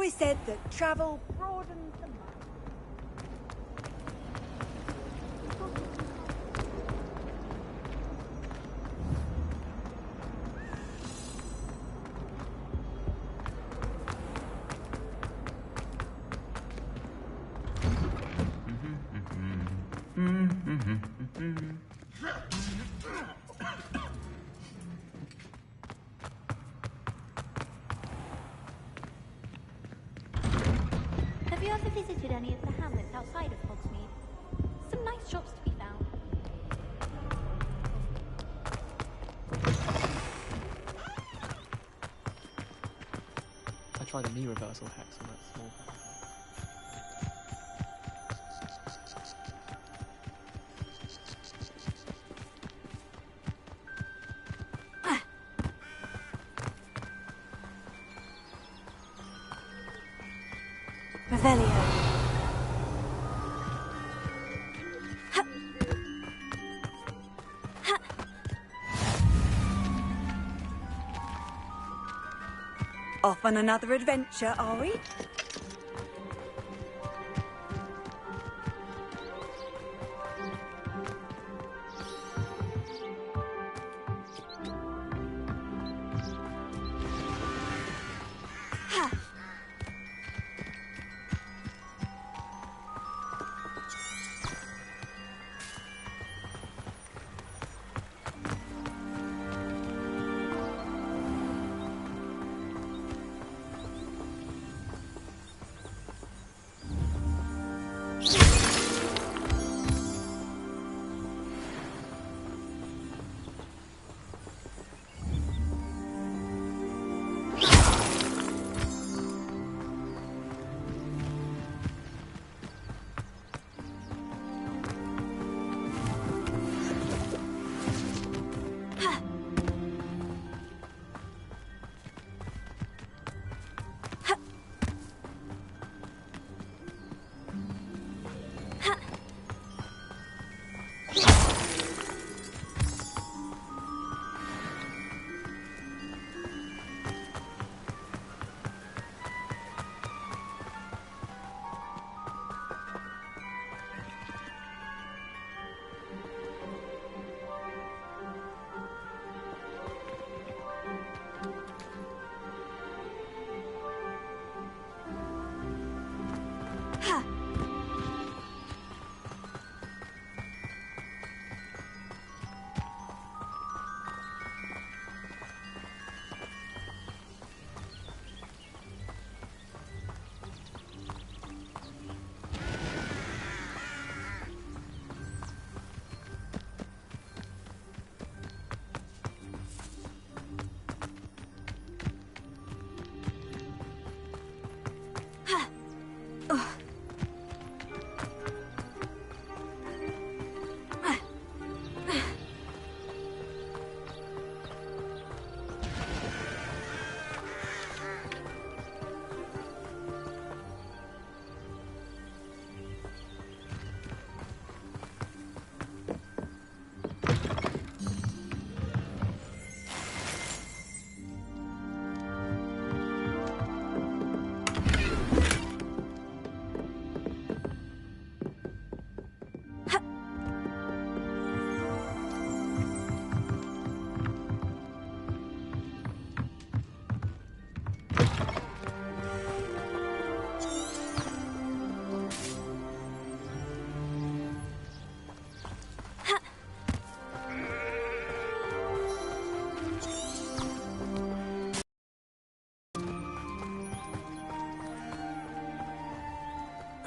always said that travel broadens the mind. Have you ever visited any of the hamlets outside of Hogsmeade? Some nice shops to be found. I tried a knee reversal hex on that small. Revelio. Off on another adventure, are we?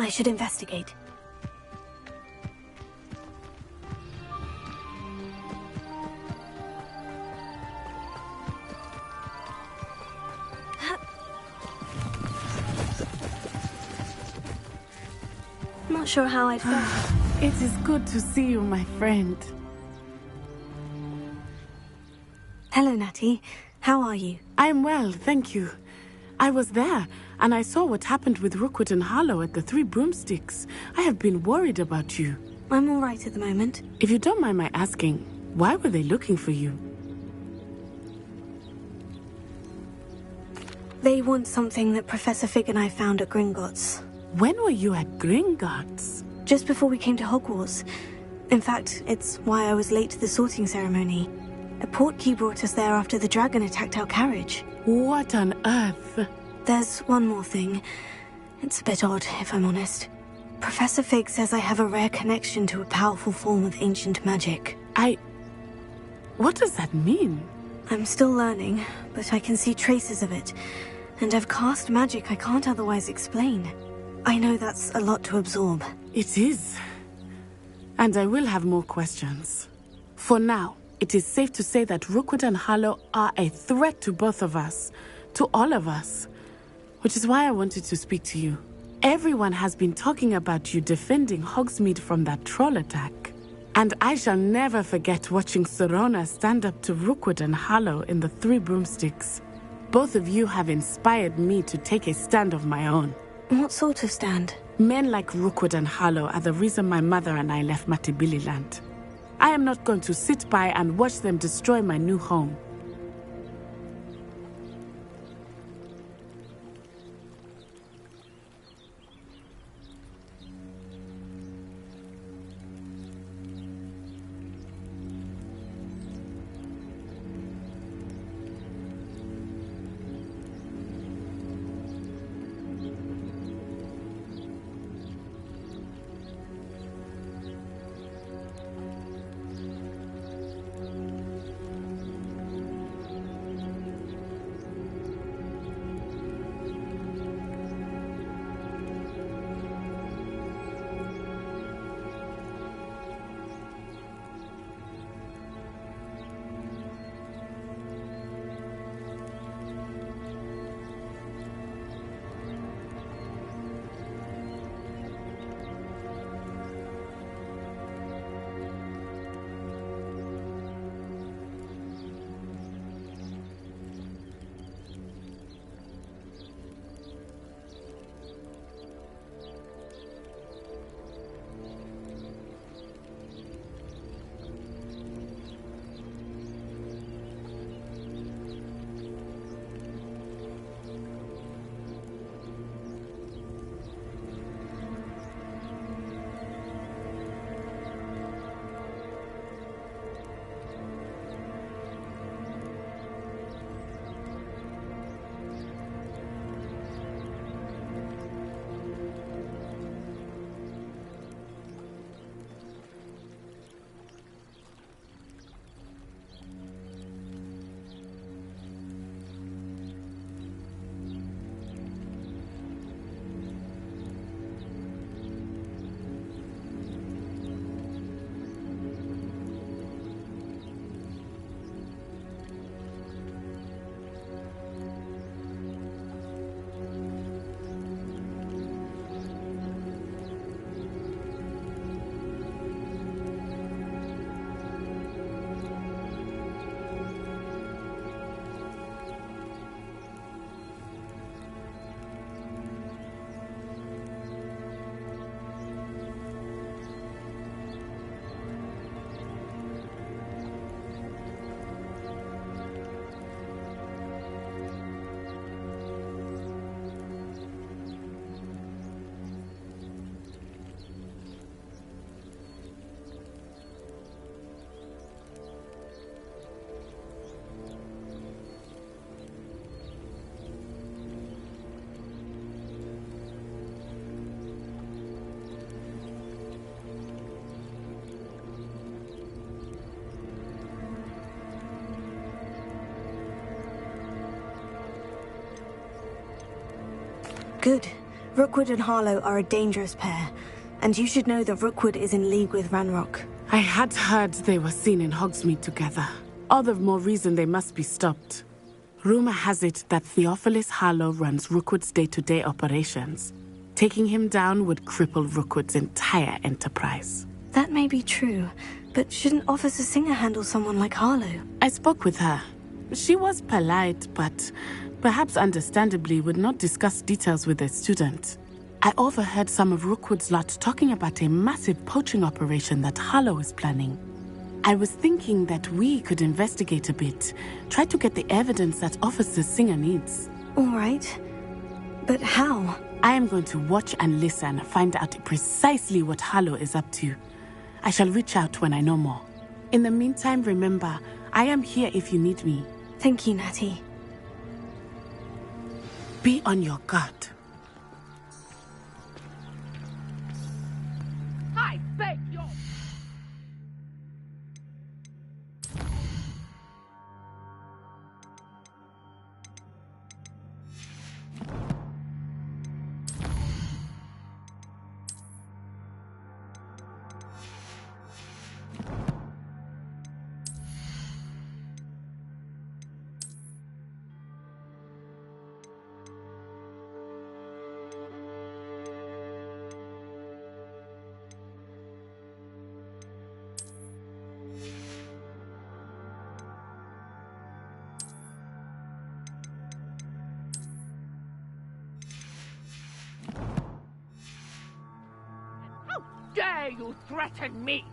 I should investigate. Not sure how I felt. It is good to see you, my friend. Hello, Natty. How are you? I'm well, thank you. I was there, and I saw what happened with Rookwood and Harlow at the Three Broomsticks. I have been worried about you. I'm all right at the moment. If you don't mind my asking, why were they looking for you? They want something that Professor Fig and I found at Gringotts. When were you at Gringotts? Just before we came to Hogwarts. In fact, it's why I was late to the sorting ceremony. A portkey brought us there after the dragon attacked our carriage. What on earth? There's one more thing. It's a bit odd, if I'm honest. Professor Fig says I have a rare connection to a powerful form of ancient magic. What does that mean? I'm still learning, but I can see traces of it. And I've cast magic I can't otherwise explain. I know that's a lot to absorb. It is. And I will have more questions. For now, it is safe to say that Rookwood and Harlow are a threat to both of us. To all of us. Which is why I wanted to speak to you. Everyone has been talking about you defending Hogsmeade from that troll attack. And I shall never forget watching Serona stand up to Rookwood and Harlow in the Three Broomsticks. Both of you have inspired me to take a stand of my own. What sort of stand? Men like Rookwood and Harlow are the reason my mother and I left Matibililand. I am not going to sit by and watch them destroy my new home. Good. Rookwood and Harlow are a dangerous pair, and you should know that Rookwood is in league with Ranrock. I had heard they were seen in Hogsmeade together. All the more reason they must be stopped. Rumor has it that Theophilus Harlow runs Rookwood's day-to-day operations. Taking him down would cripple Rookwood's entire enterprise. That may be true, but shouldn't Officer Singer handle someone like Harlow? I spoke with her. She was polite, but perhaps understandably would not discuss details with a student. I overheard some of Rookwood's lot talking about a massive poaching operation that Harlow is planning. I was thinking that we could investigate a bit, try to get the evidence that Officer Singer needs. All right. But how? I am going to watch and listen, find out precisely what Harlow is up to. I shall reach out when I know more. In the meantime, remember, I am here if you need me. Thank you, Natty. Be on your guard. I beg your... Dare you threaten me?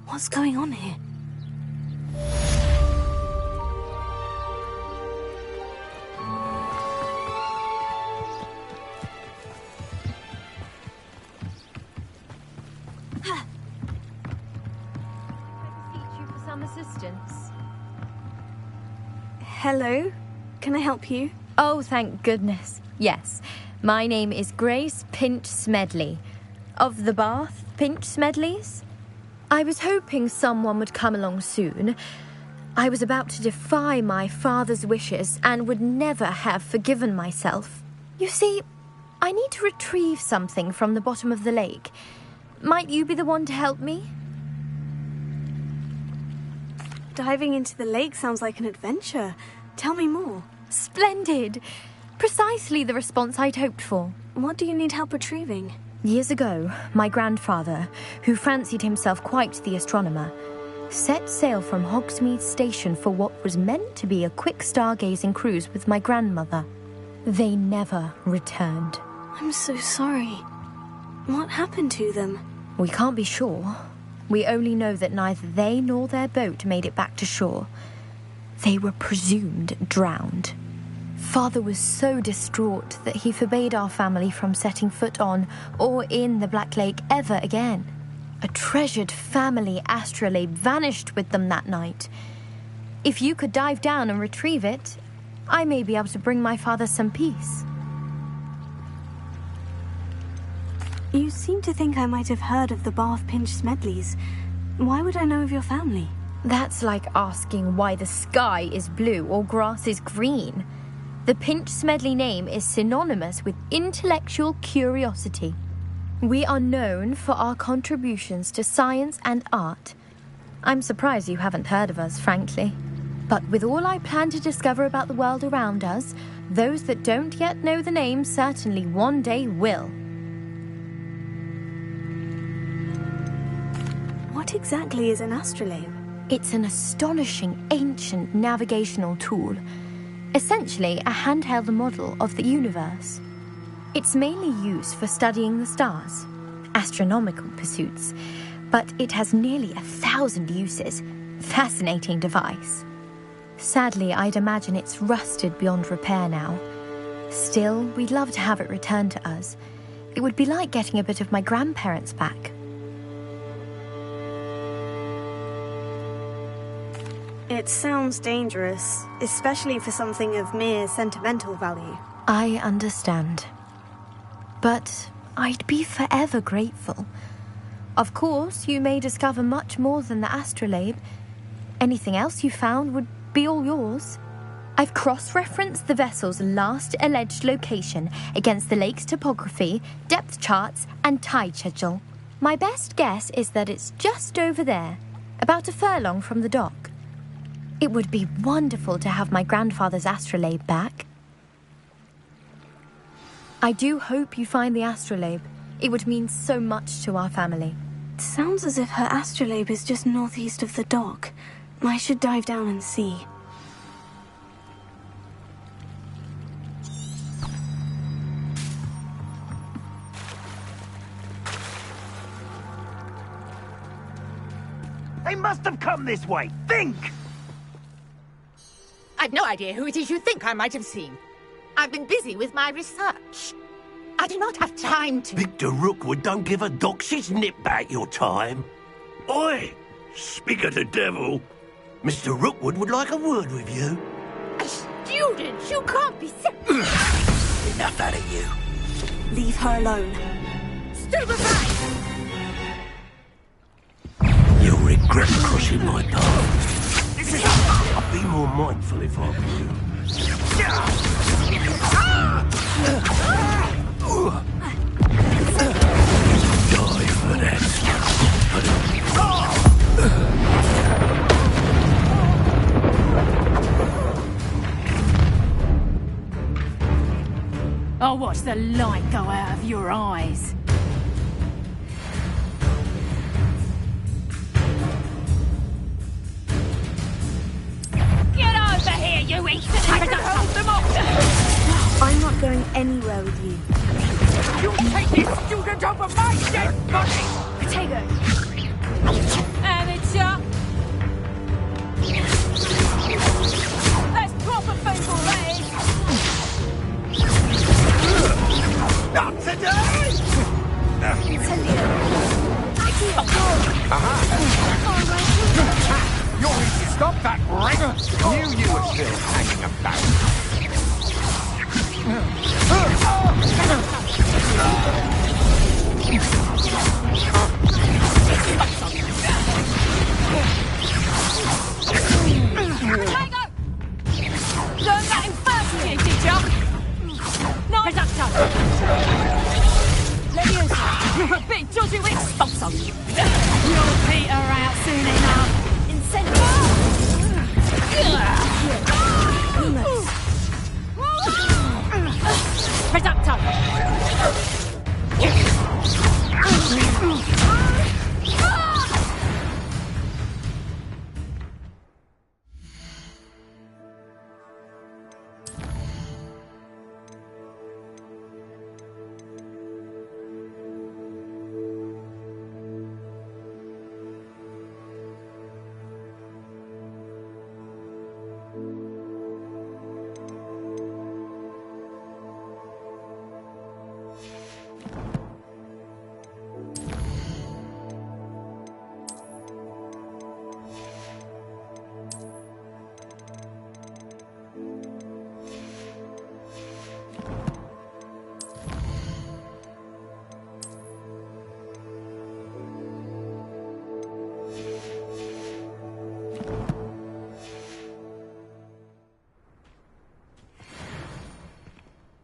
What's going on here? I beseech you for some assistance. Hello? Can I help you? Oh, thank goodness. Yes. My name is Grace Pinch Smedley. Of the Bath Pinch Smedleys? I was hoping someone would come along soon. I was about to defy my father's wishes and would never have forgiven myself. You see, I need to retrieve something from the bottom of the lake. Might you be the one to help me? Diving into the lake sounds like an adventure. Tell me more. Splendid! Precisely the response I'd hoped for. What do you need help retrieving? Years ago, my grandfather, who fancied himself quite the astronomer, set sail from Hogsmeade Station for what was meant to be a quick stargazing cruise with my grandmother. They never returned. I'm so sorry. What happened to them? We can't be sure. We only know that neither they nor their boat made it back to shore. They were presumed drowned. Father was so distraught that he forbade our family from setting foot on or in the Black Lake ever again. A treasured family astrolabe vanished with them that night. If you could dive down and retrieve it, I may be able to bring my father some peace. You seem to think I might have heard of the Bath Pinch Smedleys. Why would I know of your family? That's like asking why the sky is blue or grass is green. The Pinch Smedley name is synonymous with intellectual curiosity. We are known for our contributions to science and art. I'm surprised you haven't heard of us, frankly. But with all I plan to discover about the world around us, those that don't yet know the name certainly one day will. What exactly is an astrolabe? It's an astonishing ancient navigational tool. Essentially a handheld model of the universe. It's mainly used for studying the stars, astronomical pursuits, but it has nearly 1,000 uses. Fascinating device. Sadly, I'd imagine it's rusted beyond repair now. Still, we'd love to have it returned to us. It would be like getting a bit of my grandparents back. It sounds dangerous, especially for something of mere sentimental value. I understand. But I'd be forever grateful. Of course, you may discover much more than the astrolabe. Anything else you found would be all yours. I've cross-referenced the vessel's last alleged location against the lake's topography, depth charts, and tide schedule. My best guess is that it's just over there, about a furlong from the dock. It would be wonderful to have my grandfather's astrolabe back. I do hope you find the astrolabe. It would mean so much to our family. It sounds as if her astrolabe is just northeast of the dock. I should dive down and see. They must have come this way. Think! I've no idea who it is you think I might have seen. I've been busy with my research. I do not have time to... Victor Rookwood don't give a doxy's nip back your time. Oi! Speak of the devil. Mr. Rookwood would like a word with you. A student? You can't be Enough out of you. Leave her alone. Stupefy! You'll regret crossing my path. I'll be more mindful if I were you. Die for that. I'll watch the light go out of your eyes. Get over here, you Eastern! I can hold them off! I'm not going anywhere with you. You take this student over my dead body! Potato! Amateur! That's proper food already! Not today! You're easy. Stop that ring! Knew you were still hanging about. Tiger! Learn that in first year, did ya? No, Leviosa, you're a bit dodgy with sponsor. You'll peter out soon enough. Incentive.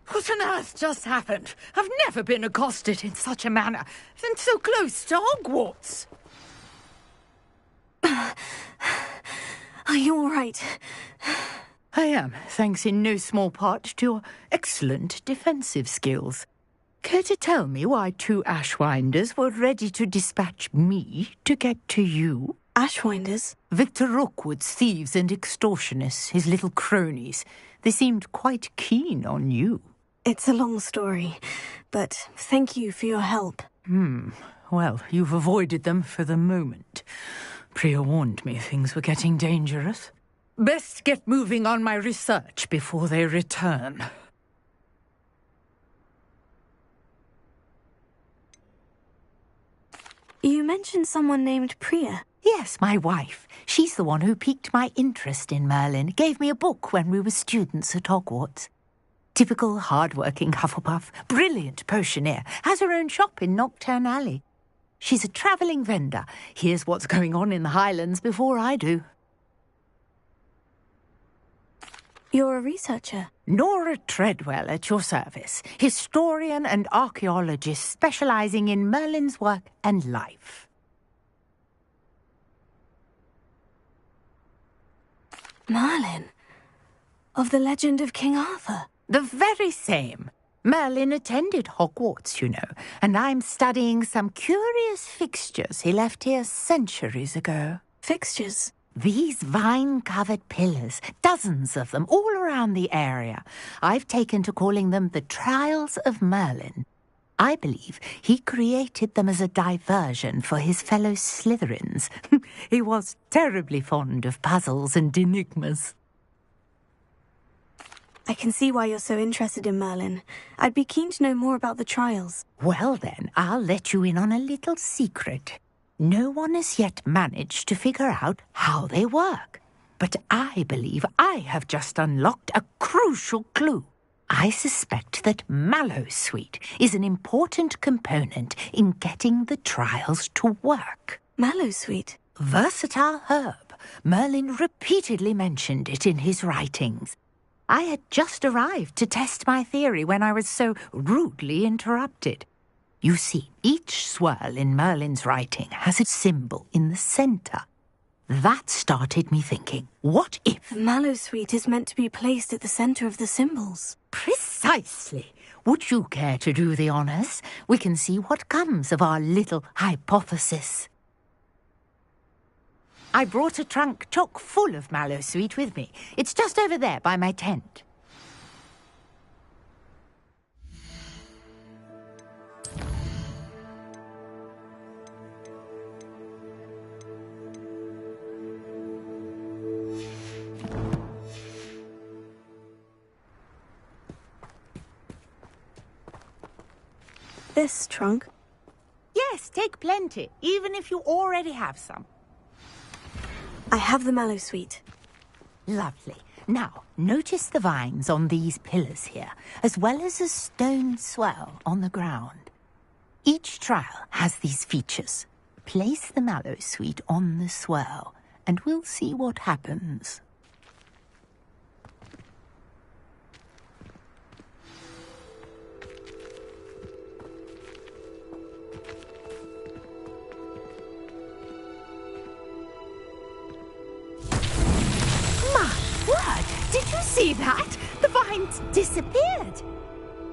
What on earth just happened? I've never been accosted in such a manner, and so close to Hogwarts. Are you all right? I am, thanks in no small part to your excellent defensive skills. Care to tell me why two Ashwinders were ready to dispatch me to get to you? Ashwinders? Victor Rookwood's thieves and extortionists, his little cronies. They seemed quite keen on you. It's a long story, but thank you for your help. Well, you've avoided them for the moment. Priya warned me things were getting dangerous. Best get moving on my research before they return. You mentioned someone named Priya. Yes, my wife. She's the one who piqued my interest in Merlin. Gave me a book when we were students at Hogwarts. Typical hard-working Hufflepuff, brilliant potioneer, has her own shop in Nocturne Alley. She's a travelling vendor. Hears what's going on in the Highlands before I do. You're a researcher? Nora Treadwell at your service. Historian and archaeologist specialising in Merlin's work and life. Merlin? Of the legend of King Arthur? The very same. Merlin attended Hogwarts, you know, and I'm studying some curious fixtures he left here centuries ago. Fixtures? These vine-covered pillars, dozens of them, all around the area. I've taken to calling them the Trials of Merlin. I believe he created them as a diversion for his fellow Slytherins. He was terribly fond of puzzles and enigmas. I can see why you're so interested in Merlin. I'd be keen to know more about the trials. Well then, I'll let you in on a little secret. No one has yet managed to figure out how they work. But I believe I have just unlocked a crucial clue. I suspect that mallowsweet is an important component in getting the trials to work. Mallowsweet? Versatile herb. Merlin repeatedly mentioned it in his writings. I had just arrived to test my theory when I was so rudely interrupted. You see, each swirl in Merlin's writing has a symbol in the centre. That started me thinking, what if... The mallowsweet is meant to be placed at the centre of the symbols. Precisely. Would you care to do the honours? We can see what comes of our little hypothesis. I brought a trunk chock full of mallowsweet with me. It's just over there by my tent. This trunk? Yes, take plenty, even if you already have some. I have the mallowsweet. Lovely. Now, notice the vines on these pillars here, as well as a stone swell on the ground. Each trial has these features. Place the mallowsweet on the swell, and we'll see what happens. Did you see that? The vines disappeared.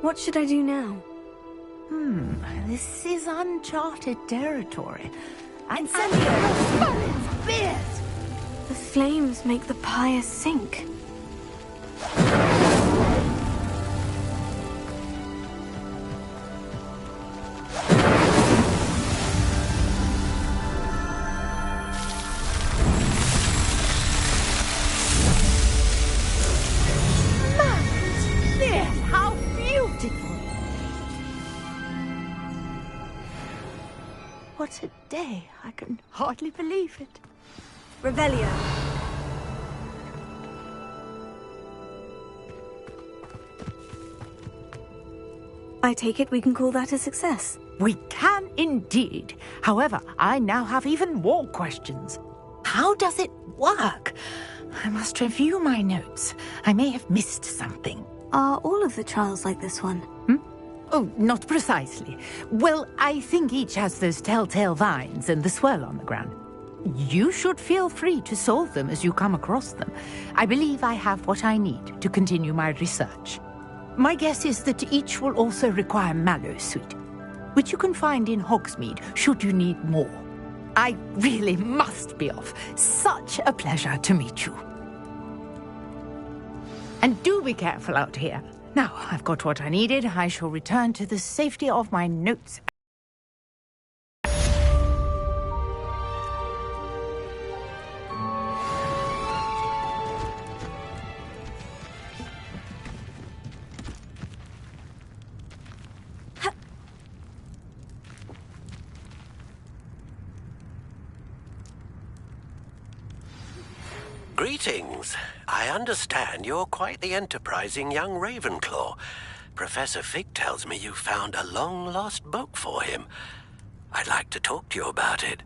What should I do now? This is uncharted territory. Incendio! Merlin's beard! The flames make the pyre sink. What a day. I can hardly believe it. Revelio. I take it we can call that a success. We can indeed. However, I now have even more questions. How does it work? I must review my notes. I may have missed something. Are all of the trials like this one? Oh, not precisely. Well, I think each has those telltale vines and the swirl on the ground. You should feel free to solve them as you come across them. I believe I have what I need to continue my research. My guess is that each will also require mallowsweet, which you can find in Hogsmeade should you need more. I really must be off. Such a pleasure to meet you. And do be careful out here. Now, I've got what I needed. I shall return to the safety of my notes. Greetings. I understand you're quite the enterprising young Ravenclaw. Professor Fig tells me you found a long-lost book for him. I'd like to talk to you about it.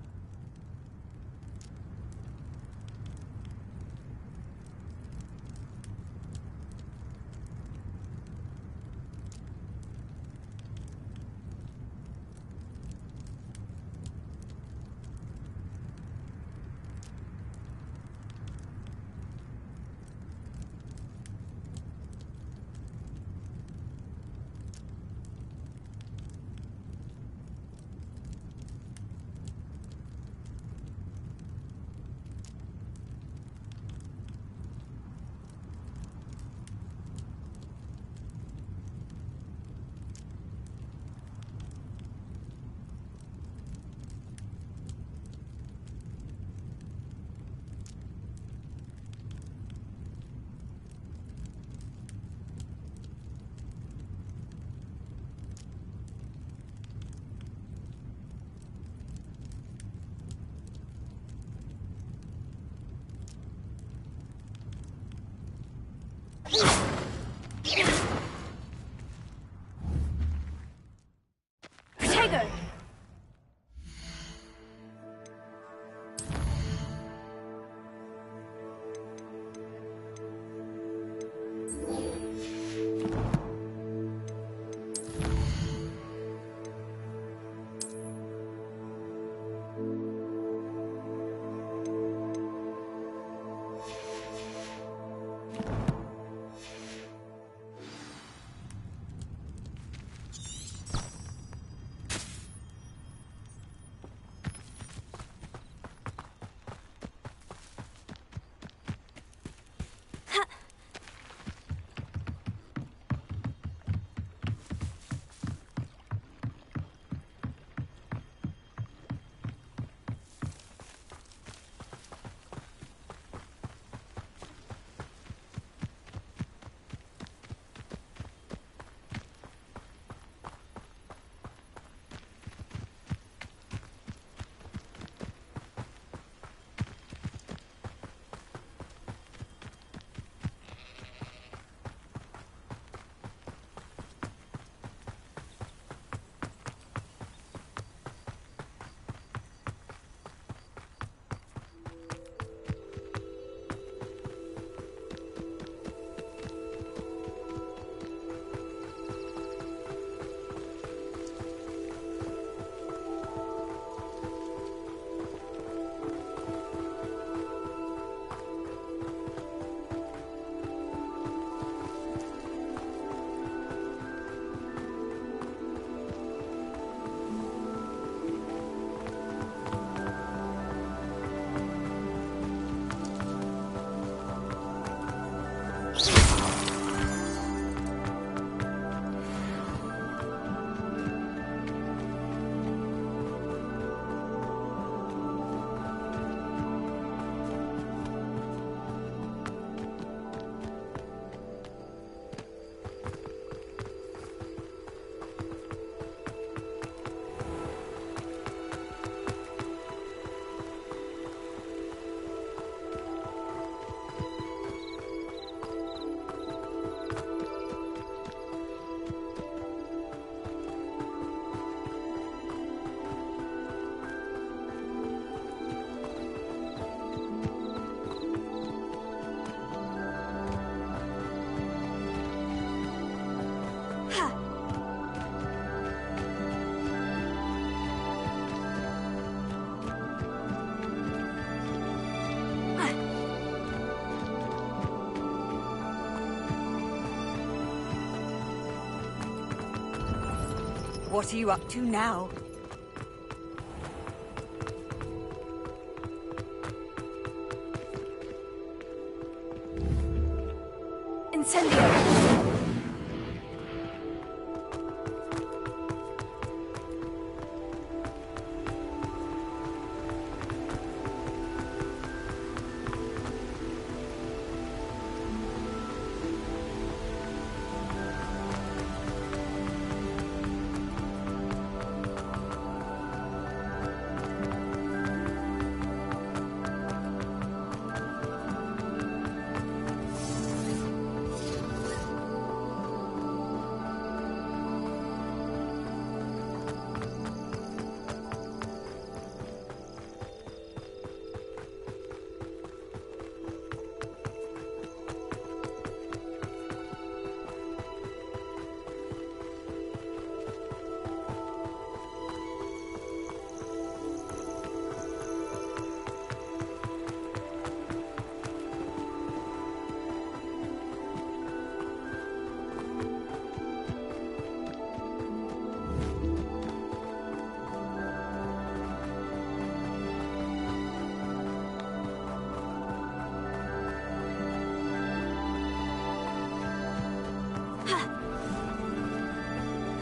What are you up to now? Incendio!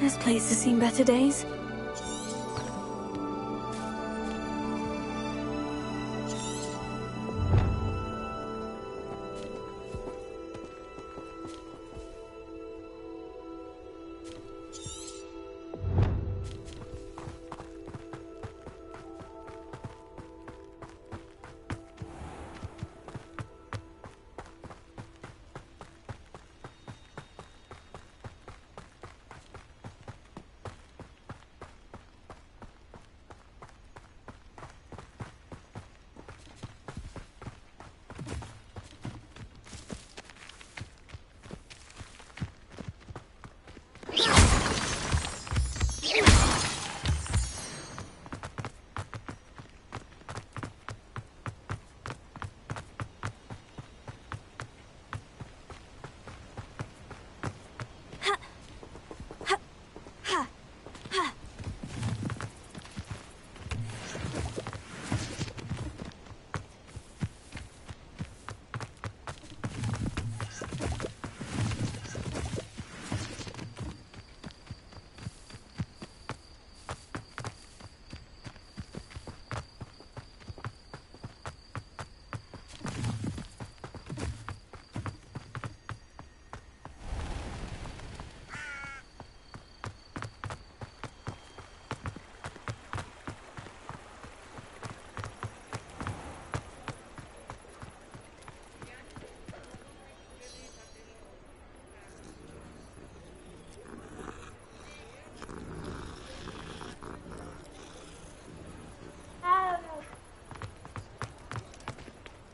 This place has seen better days.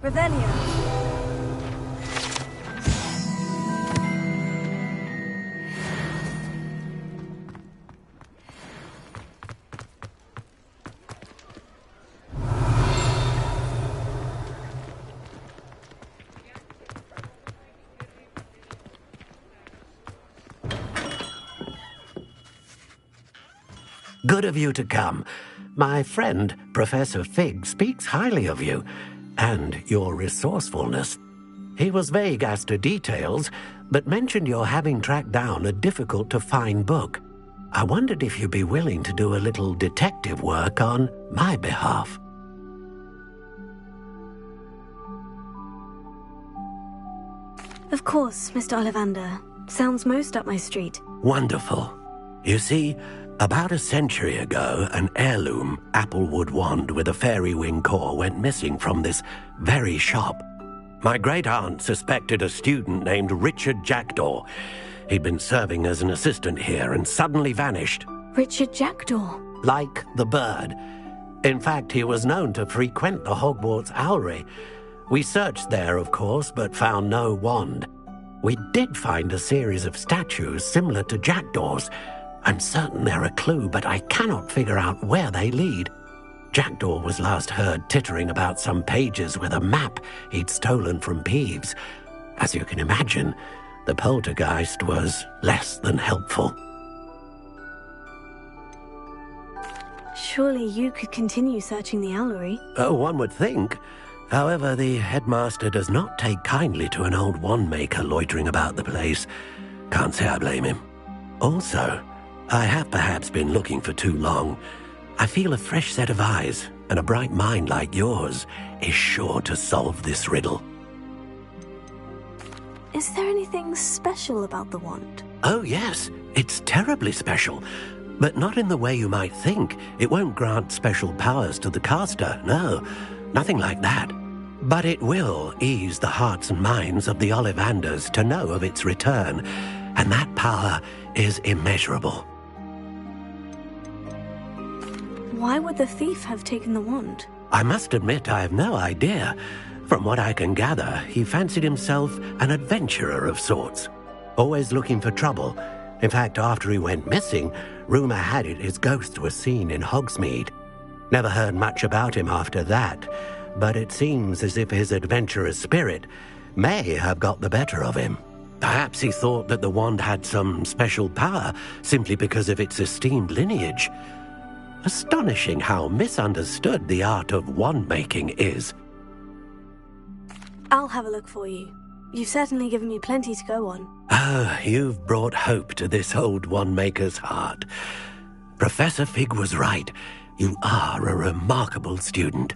Revelio. Good of you to come. My friend, Professor Fig, speaks highly of you, and your resourcefulness. He was vague as to details, but mentioned your having tracked down a difficult-to-find book. I wondered if you'd be willing to do a little detective work on my behalf. Of course, Mr. Ollivander. Sounds most up my street. Wonderful. You see, about a century ago, an heirloom applewood wand with a fairy wing core went missing from this very shop. My great-aunt suspected a student named Richard Jackdaw. He'd been serving as an assistant here and suddenly vanished. Richard Jackdaw? Like the bird. In fact, he was known to frequent the Hogwarts Owlery. We searched there, of course, but found no wand. We did find a series of statues similar to Jackdaw's. I'm certain they're a clue, but I cannot figure out where they lead. Jackdaw was last heard tittering about some pages with a map he'd stolen from Peeves. As you can imagine, the poltergeist was less than helpful. Surely you could continue searching the owlery. One would think. However, the headmaster does not take kindly to an old wand-maker loitering about the place. Can't say I blame him. Also, I have perhaps been looking for too long. I feel a fresh set of eyes, and a bright mind like yours is sure to solve this riddle. Is there anything special about the wand? Oh yes, it's terribly special. But not in the way you might think. It won't grant special powers to the caster, no. Nothing like that. But it will ease the hearts and minds of the Ollivanders to know of its return, and that power is immeasurable. Why would the thief have taken the wand? I must admit I have no idea. From what I can gather, he fancied himself an adventurer of sorts, always looking for trouble. In fact, after he went missing, rumor had it his ghost was seen in Hogsmeade. Never heard much about him after that, but it seems as if his adventurous spirit may have got the better of him. Perhaps he thought that the wand had some special power simply because of its esteemed lineage. Astonishing how misunderstood the art of wand-making is. I'll have a look for you. You've certainly given me plenty to go on. Oh, you've brought hope to this old wand-maker's heart. Professor Fig was right. You are a remarkable student.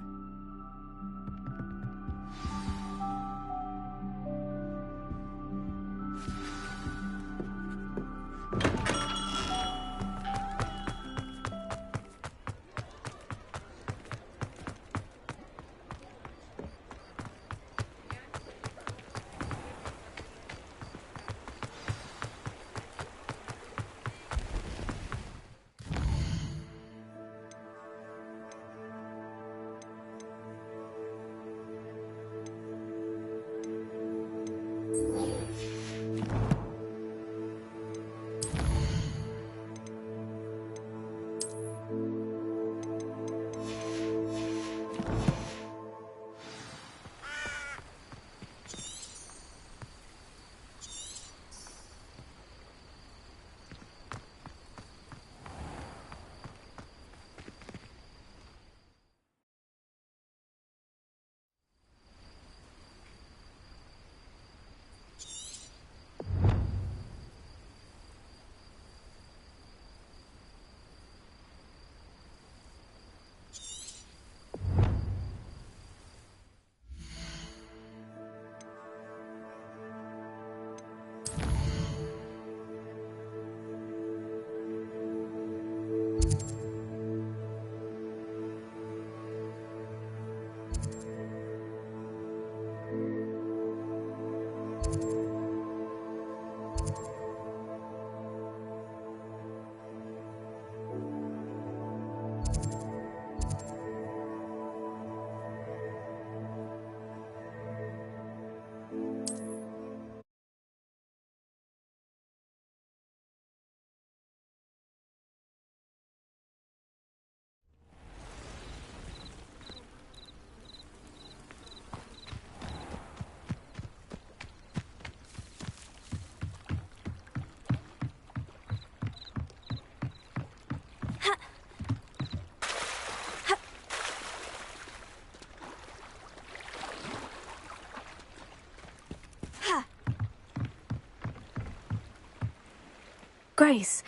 Grace,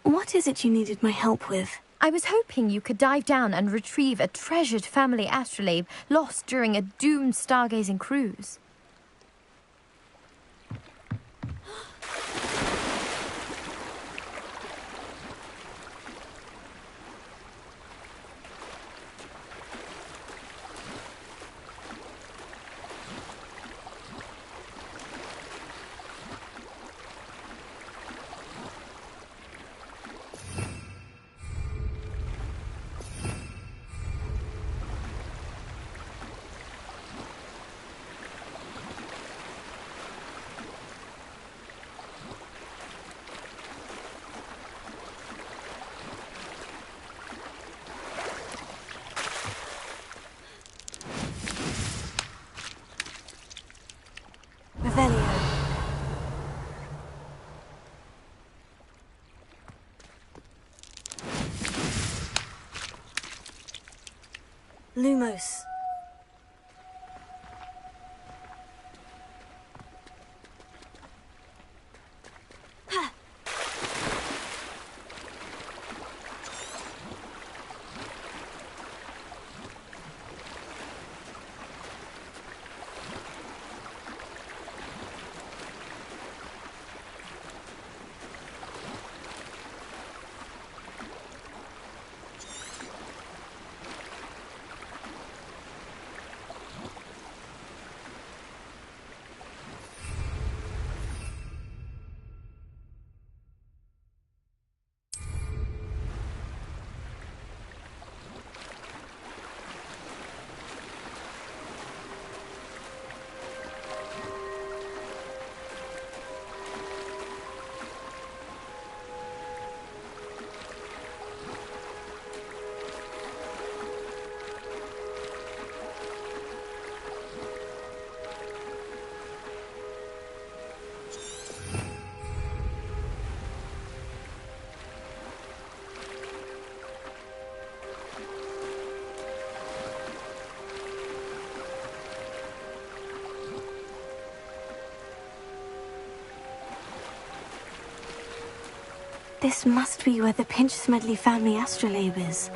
what is it you needed my help with? I was hoping you could dive down and retrieve a treasured family astrolabe lost during a doomed stargazing cruise. Lumos. This must be where the Pinch-Smedley family astrolabe is.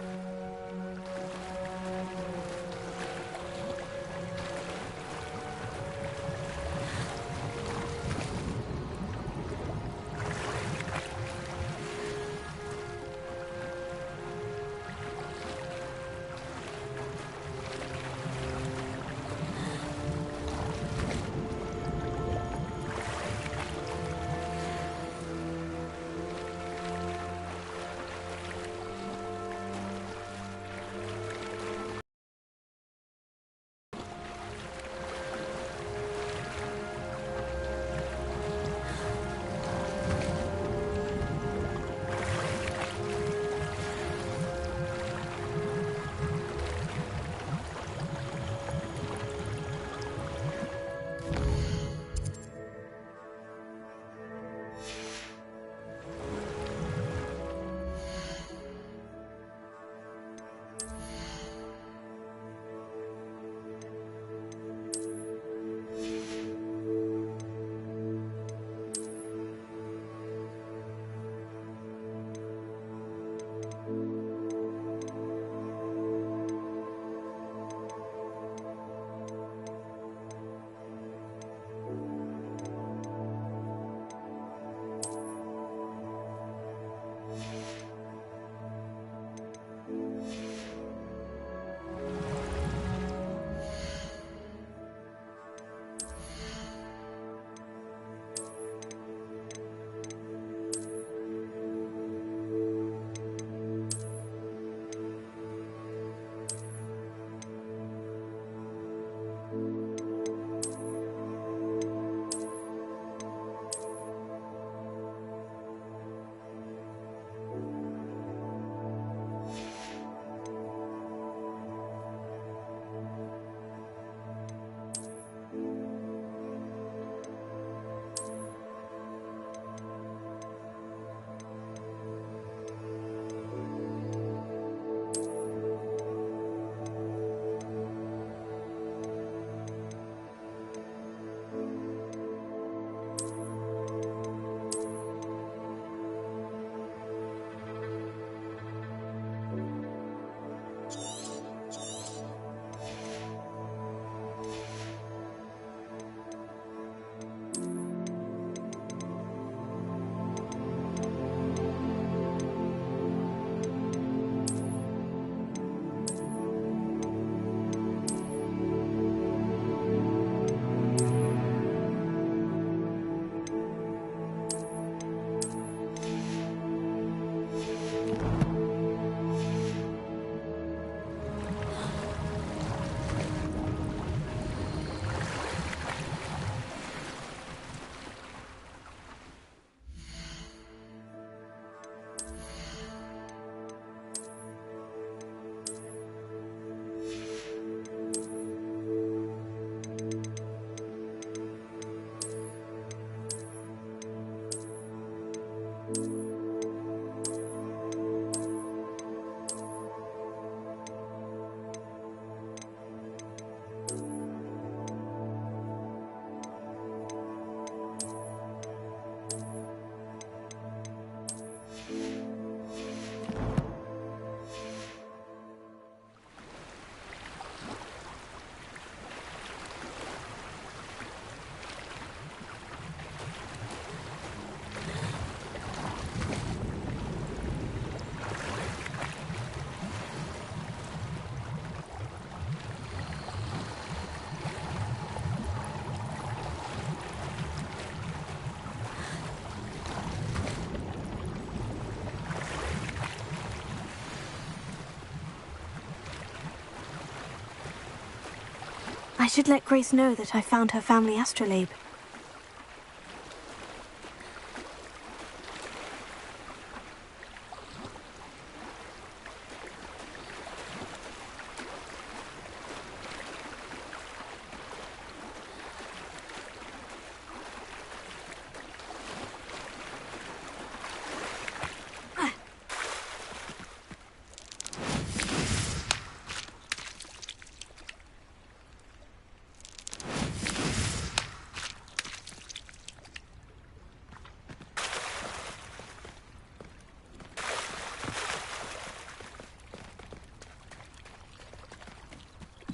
I should let Grace know that I found her family astrolabe.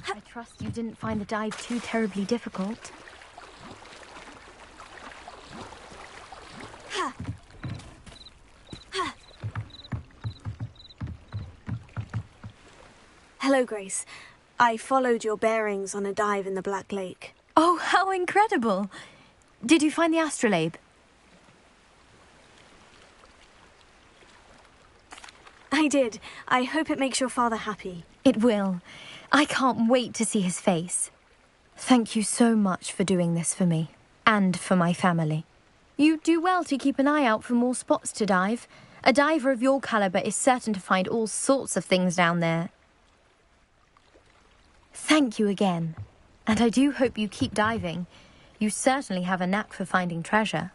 I trust you didn't find the dive too terribly difficult. Hello, Grace. I followed your bearings on a dive in the Black Lake. Oh, how incredible! Did you find the astrolabe? I did. I hope it makes your father happy. It will. I can't wait to see his face. Thank you so much for doing this for me, and for my family. You do well to keep an eye out for more spots to dive. A diver of your caliber is certain to find all sorts of things down there. Thank you again, and I do hope you keep diving. You certainly have a knack for finding treasure.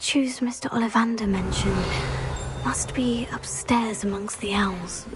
statues Mr. Ollivander mentioned must be upstairs amongst the owls.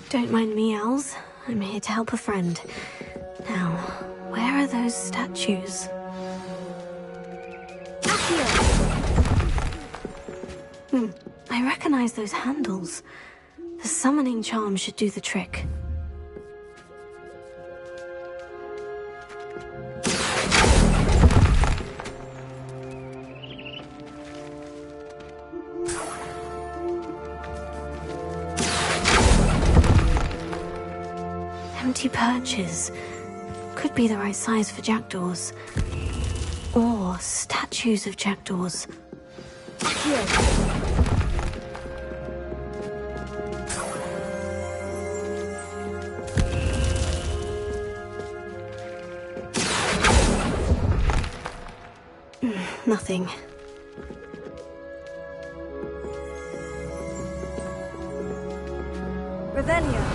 Don't mind me, owls. I'm here to help a friend. Now, where are those statues? I recognize those handles. The summoning charm should do the trick. Empty perches. Could be the right size for jackdaws. Or statues of jackdaws. Nothing. Revelio.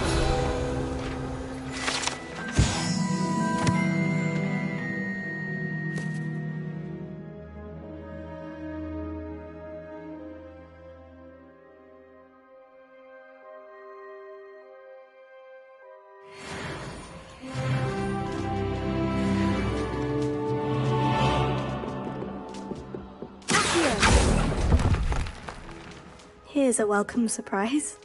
Here's a welcome surprise.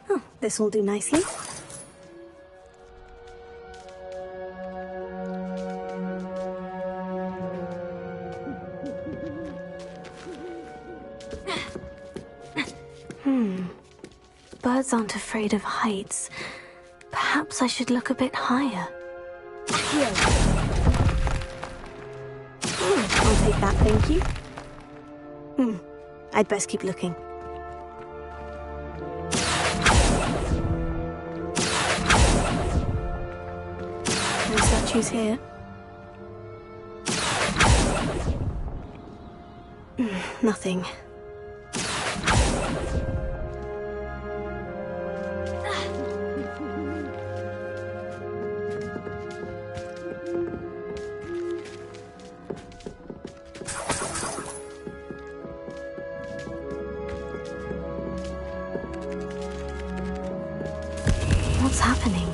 Oh, this will do nicely. Birds aren't afraid of heights. Perhaps I should look a bit higher. Here. I'll take that, thank you. I'd best keep looking. No statues here. Nothing. What's happening?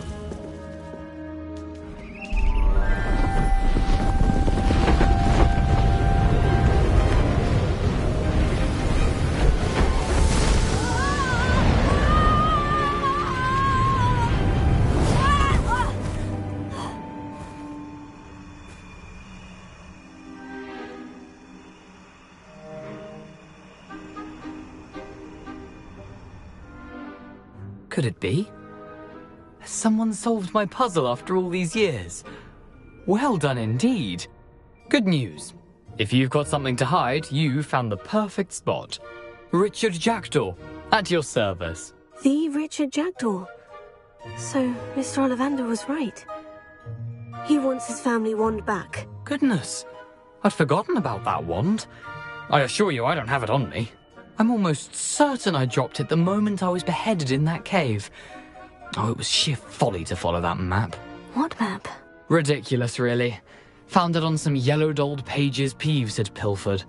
Could it be? Has someone solved my puzzle after all these years? Well done indeed. Good news. If you've got something to hide, you've found the perfect spot. Richard Jackdaw, at your service. The Richard Jackdaw. So, Mr. Ollivander was right. He wants his family wand back. Goodness, I'd forgotten about that wand. I assure you I don't have it on me. I'm almost certain I dropped it the moment I was beheaded in that cave. Oh, it was sheer folly to follow that map. What map? Ridiculous, really. Found it on some yellowed old pages Peeves had pilfered.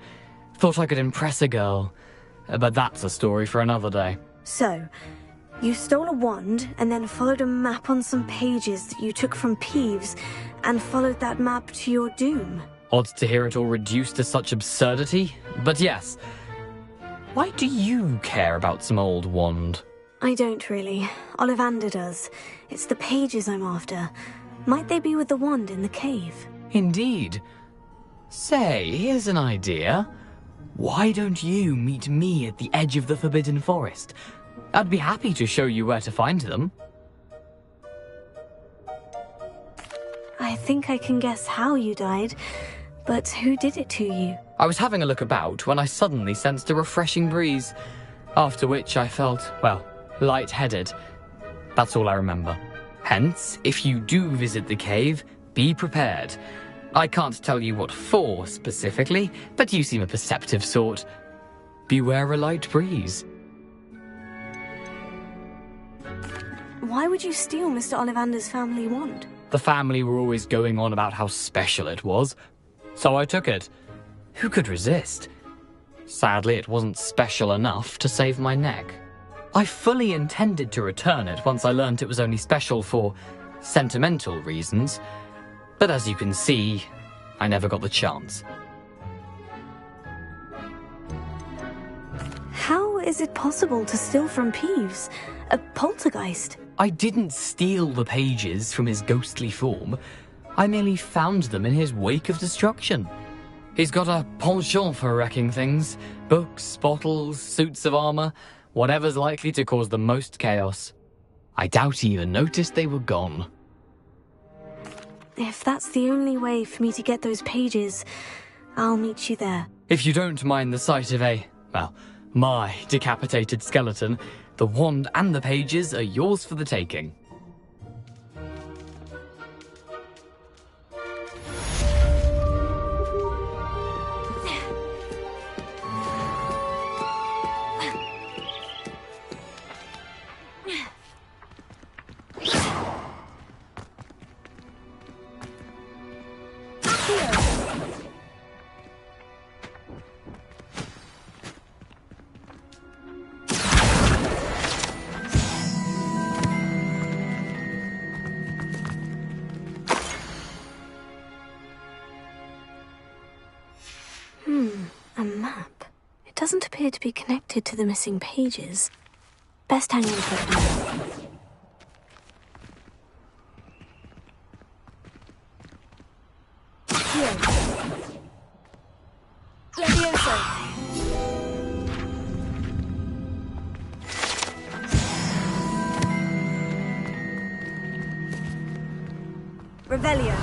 Thought I could impress a girl. But that's a story for another day. So, you stole a wand and then followed a map on some pages that you took from Peeves and followed that map to your doom. Odd to hear it all reduced to such absurdity, but yes. Why do you care about some old wand? I don't really. Ollivander does. It's the pages I'm after. Might they be with the wand in the cave? Indeed. Say, here's an idea. Why don't you meet me at the edge of the Forbidden Forest? I'd be happy to show you where to find them. I think I can guess how you died, but who did it to you? I was having a look about when I suddenly sensed a refreshing breeze, after which I felt, well, lightheaded. That's all I remember. Hence, if you do visit the cave, be prepared. I can't tell you what for specifically, but you seem a perceptive sort. Beware a light breeze. Why would you steal Mr. Ollivander's family wand? The family were always going on about how special it was, so I took it. Who could resist? Sadly, it wasn't special enough to save my neck. I fully intended to return it once I learned it was only special for sentimental reasons, but as you can see, I never got the chance. How is it possible to steal from Peeves? A poltergeist? I didn't steal the pages from his ghostly form. I merely found them in his wake of destruction. He's got a penchant for wrecking things. Books, bottles, suits of armor, whatever's likely to cause the most chaos. I doubt he even noticed they were gone. If that's the only way for me to get those pages, I'll meet you there. If you don't mind the sight of my decapitated skeleton, the wand and the pages are yours for the taking. A map. It doesn't appear to be connected to the missing pages. Best hang on to it now. Revelio.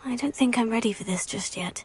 I don't think I'm ready for this just yet.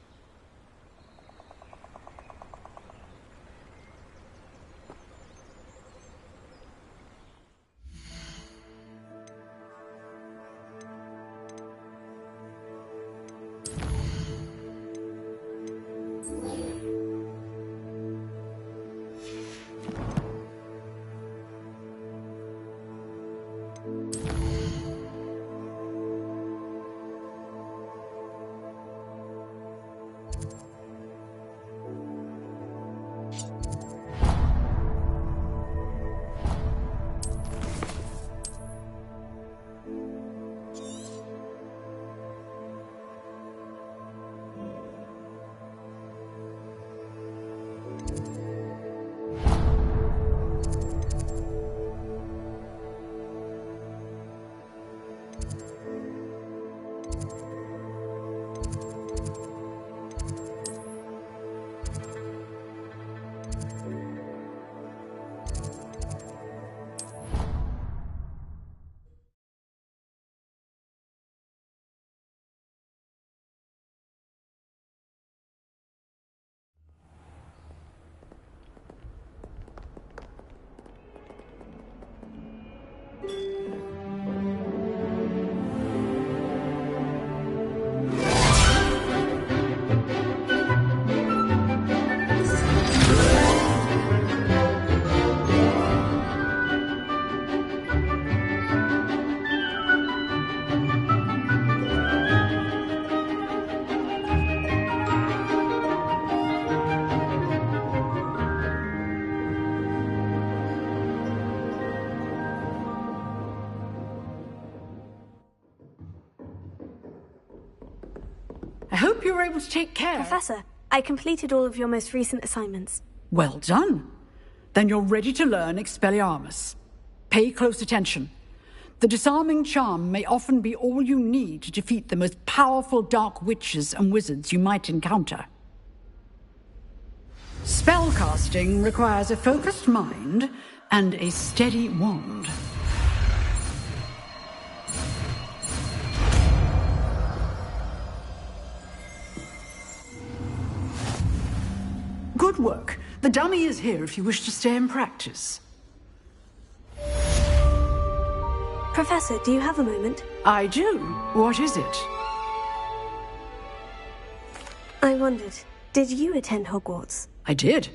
hope you were able to take care. Professor, I completed all of your most recent assignments. Well done. Then you're ready to learn Expelliarmus. Pay close attention. The disarming charm may often be all you need to defeat the most powerful dark witches and wizards you might encounter. Spellcasting requires a focused mind and a steady wand. Good work. The dummy is here if you wish to stay and practice. Professor, do you have a moment? I do. What is it? I wondered, did you attend Hogwarts? I did.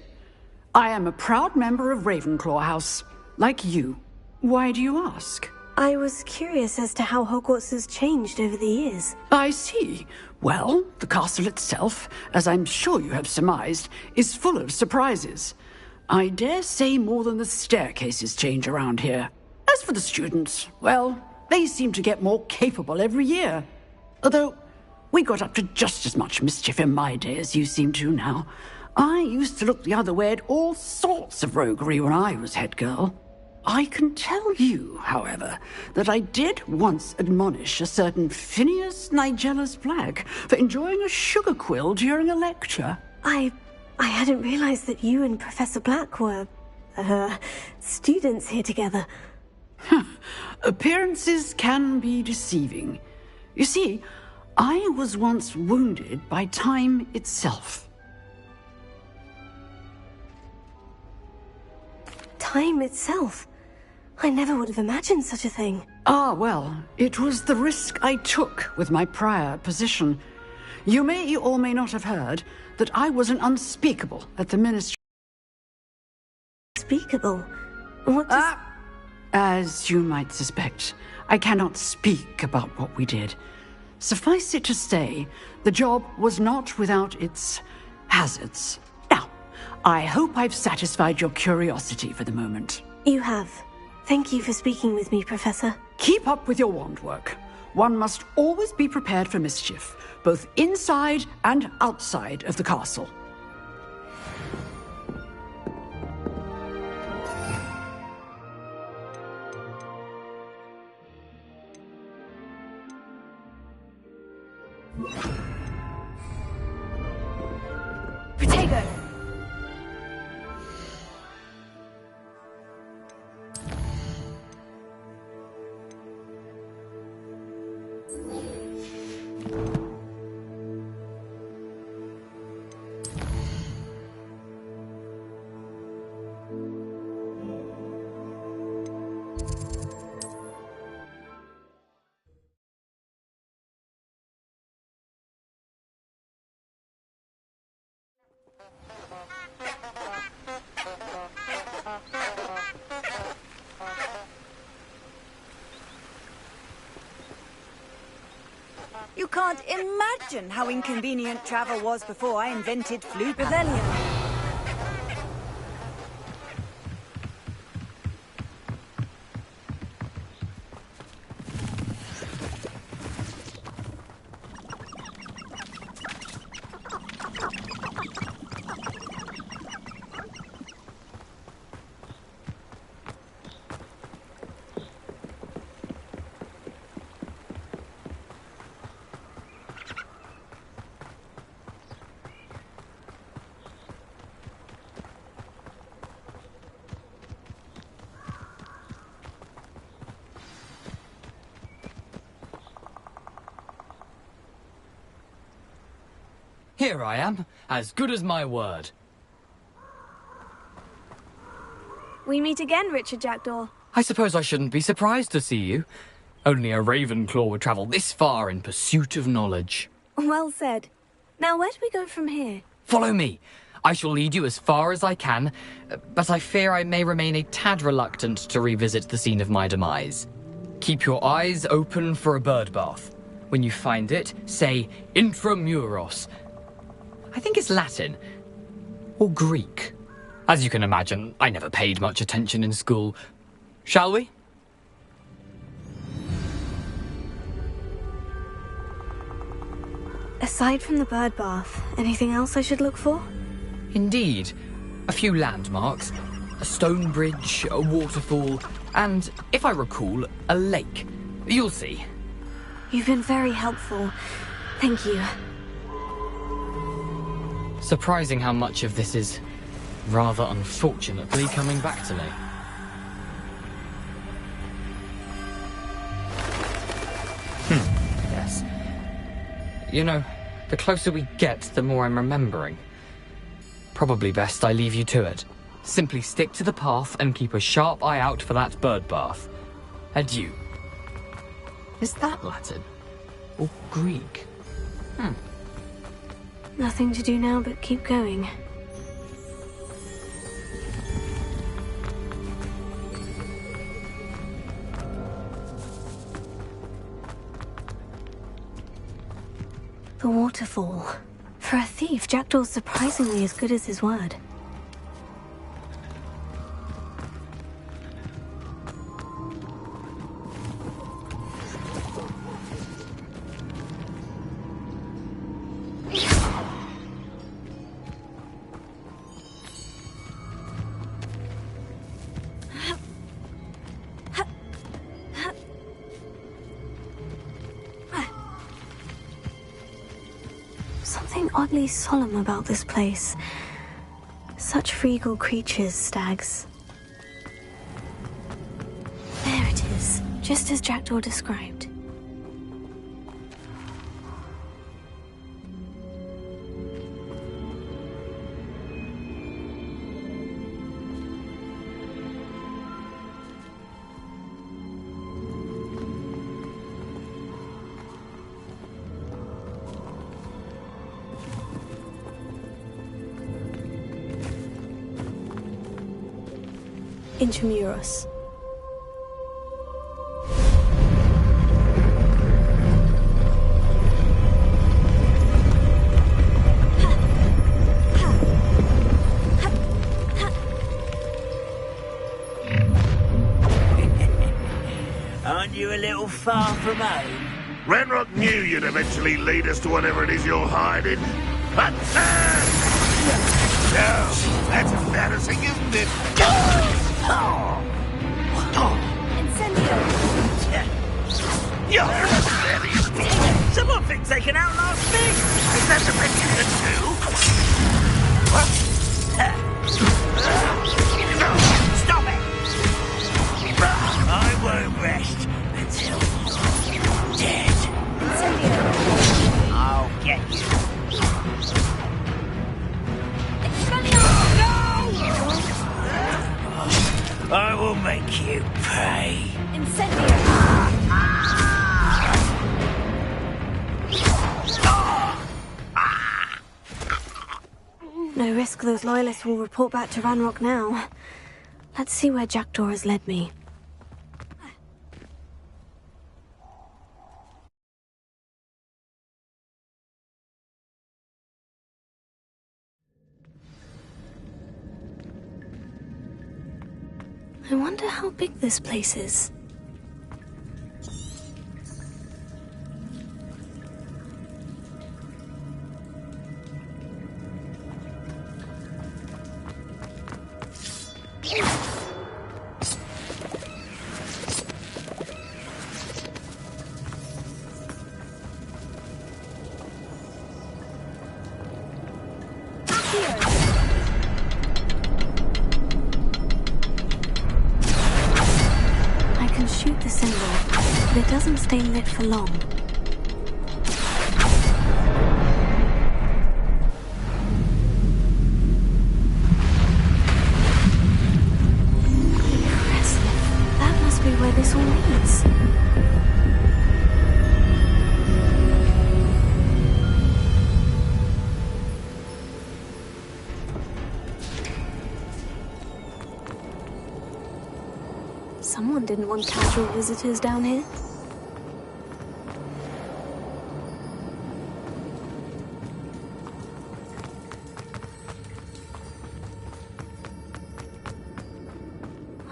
I am a proud member of Ravenclaw House, like you. Why do you ask? I was curious as to how Hogwarts has changed over the years. I see. Well, the castle itself, as I'm sure you have surmised, is full of surprises. I dare say more than the staircases change around here. As for the students, well, they seem to get more capable every year. Although, we got up to just as much mischief in my day as you seem to now. I used to look the other way at all sorts of roguery when I was head girl. I can tell you, however, that I did once admonish a certain Phineas Nigellus Black for enjoying a sugar quill during a lecture. I hadn't realized that you and Professor Black were, students here together. Appearances can be deceiving. You see, I was once wounded by time itself. Time itself? I never would have imagined such a thing. Ah, well, it was the risk I took with my prior position. You may or may not have heard that I was an unspeakable at the ministry. Unspeakable? What does... As you might suspect, I cannot speak about what we did. Suffice it to say, the job was not without its hazards. Now, I hope I've satisfied your curiosity for the moment. You have. Thank you for speaking with me, Professor. Keep up with your wand work. One must always be prepared for mischief, both inside and outside of the castle. Protego! You can't imagine how inconvenient travel was before I invented Flute Rebellion. Here I am, as good as my word. We meet again, Richard Jackdaw. I suppose I shouldn't be surprised to see you. Only a Ravenclaw would travel this far in pursuit of knowledge. Well said. Now, where do we go from here? Follow me. I shall lead you as far as I can, but I fear I may remain a tad reluctant to revisit the scene of my demise. Keep your eyes open for a bird bath. When you find it, say intramuros. I think it's Latin. Or Greek. As you can imagine, I never paid much attention in school. Shall we? A Aside from the bird bath, anything else I should look for? Indeed. A few landmarks, a stone bridge, a waterfall, and, if I recall, a lake. You'll see. You've been very helpful. Thank you. Surprising how much of this is rather unfortunately coming back to me. Yes. You know, the closer we get, the more I'm remembering. Probably best I leave you to it. Simply stick to the path and keep a sharp eye out for that bird bath. Adieu. Is that Latin? Or Greek? Nothing to do now but keep going. The waterfall. For a thief, Jackdaw's surprisingly as good as his word. Something oddly solemn about this place. Such regal creatures, stags. There it is, just as Jackdaw described. Intramuros. Aren't you a little far from home? Ranrock knew you'd eventually lead us to whatever it is you're hiding. But, no, that's embarrassing, isn't it? Incendio! Someone thinks they can outlast me! Is that the best you can do? What? Stop it! I won't rest until you're dead. Incendio! I'll get you. I will make you pay. Incendio! No risk those loyalists will report back to Ranrock now. Let's see where Jackdaw has led me. I wonder how big this place is. Shoot the symbol, but it doesn't stay lit for long. Impressive. That must be where this all leads. Someone didn't want casual visitors down here.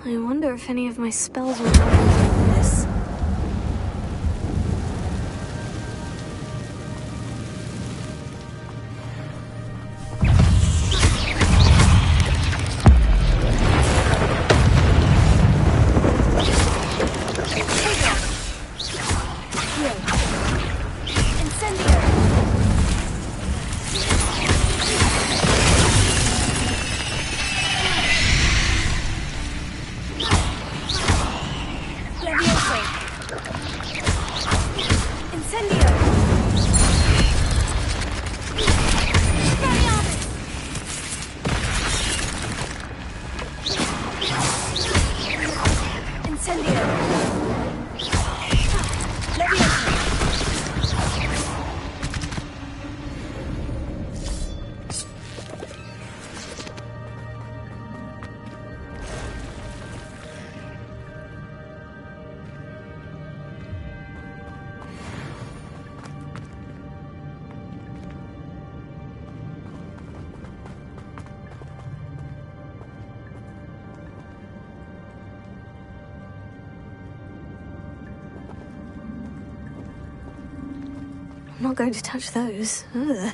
I wonder if any of my spells will help with this. I'm not going to touch those. Ugh.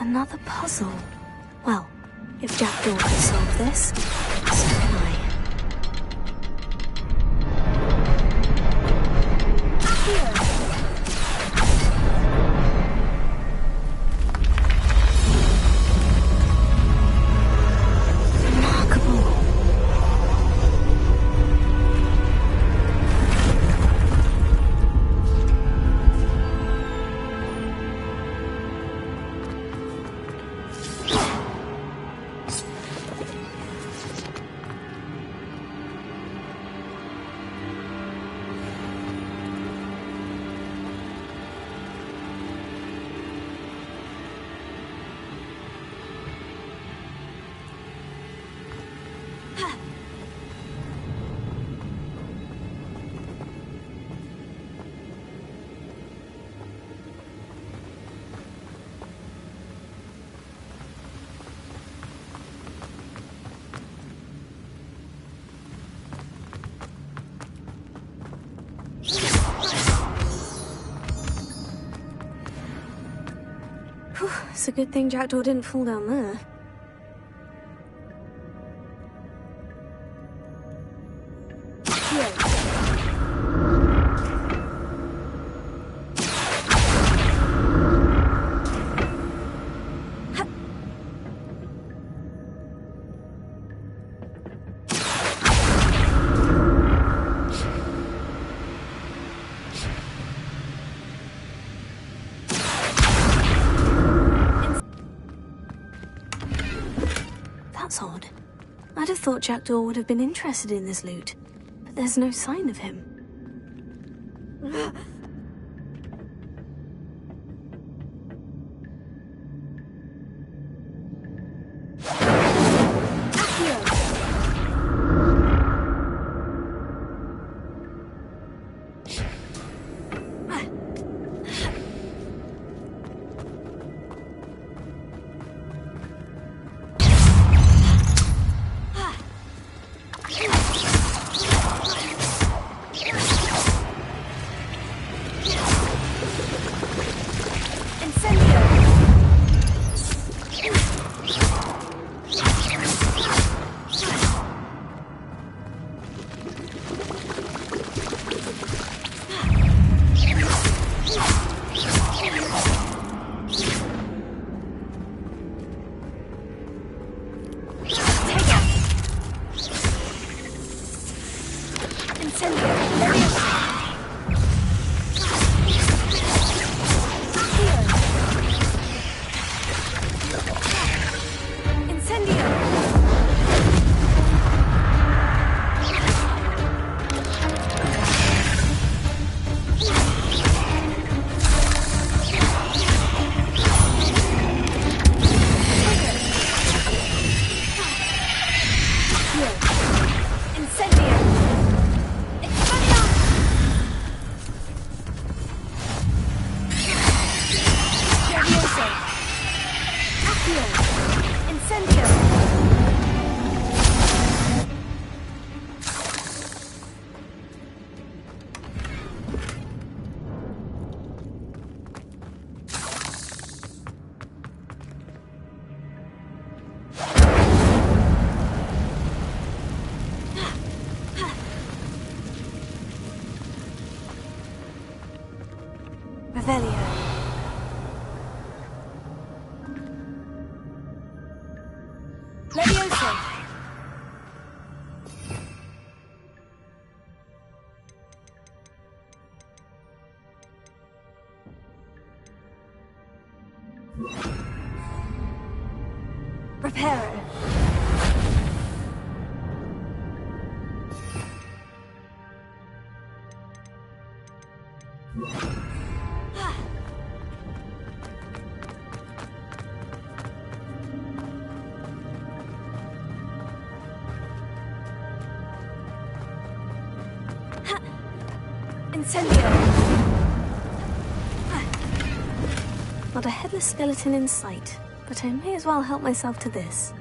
Another puzzle. Well, if Jackdaw can solve this, so can I. Remarkable. It's a good thing Jackdaw didn't fall down there. That's odd. I'd have thought Jackdaw would have been interested in this loot, but there's no sign of him. Reparo. Not a headless skeleton in sight, but I may as well help myself to this.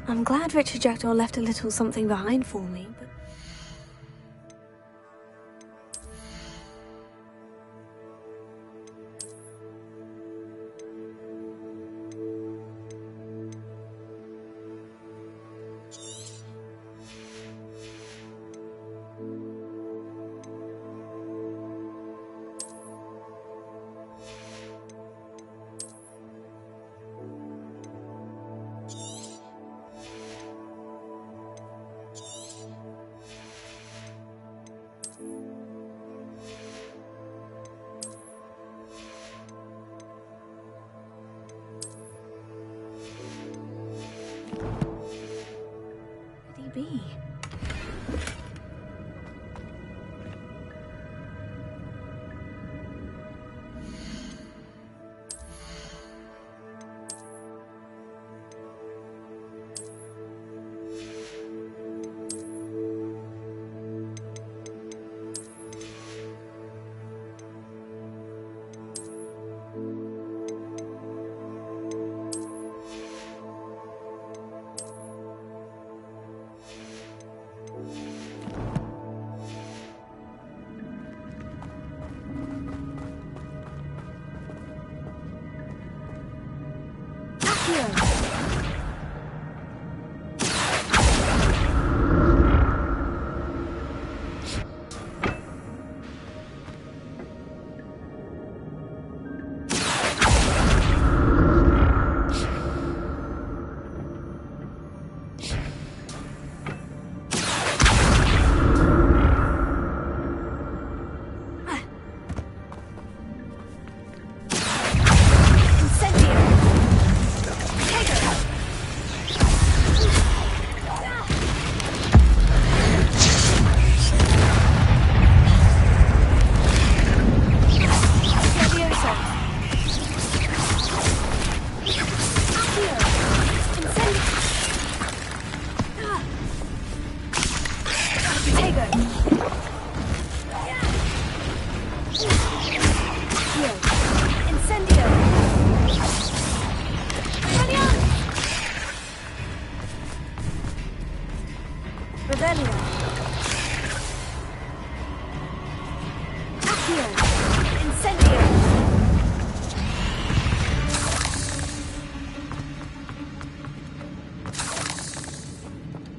I'm glad Richard Jackdaw left a little something behind for me, but... be?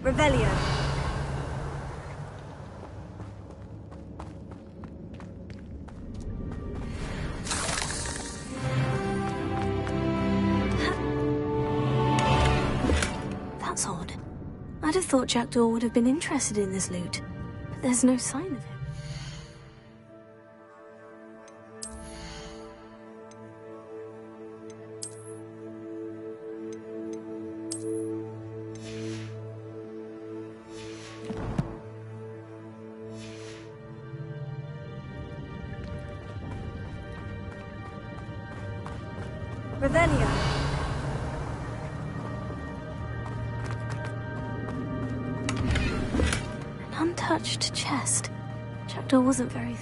Revelio. That's odd. I'd have thought Jackdaw would have been interested in this loot, but there's no sign of it. Revelio. An untouched chest. Jackdaw wasn't very...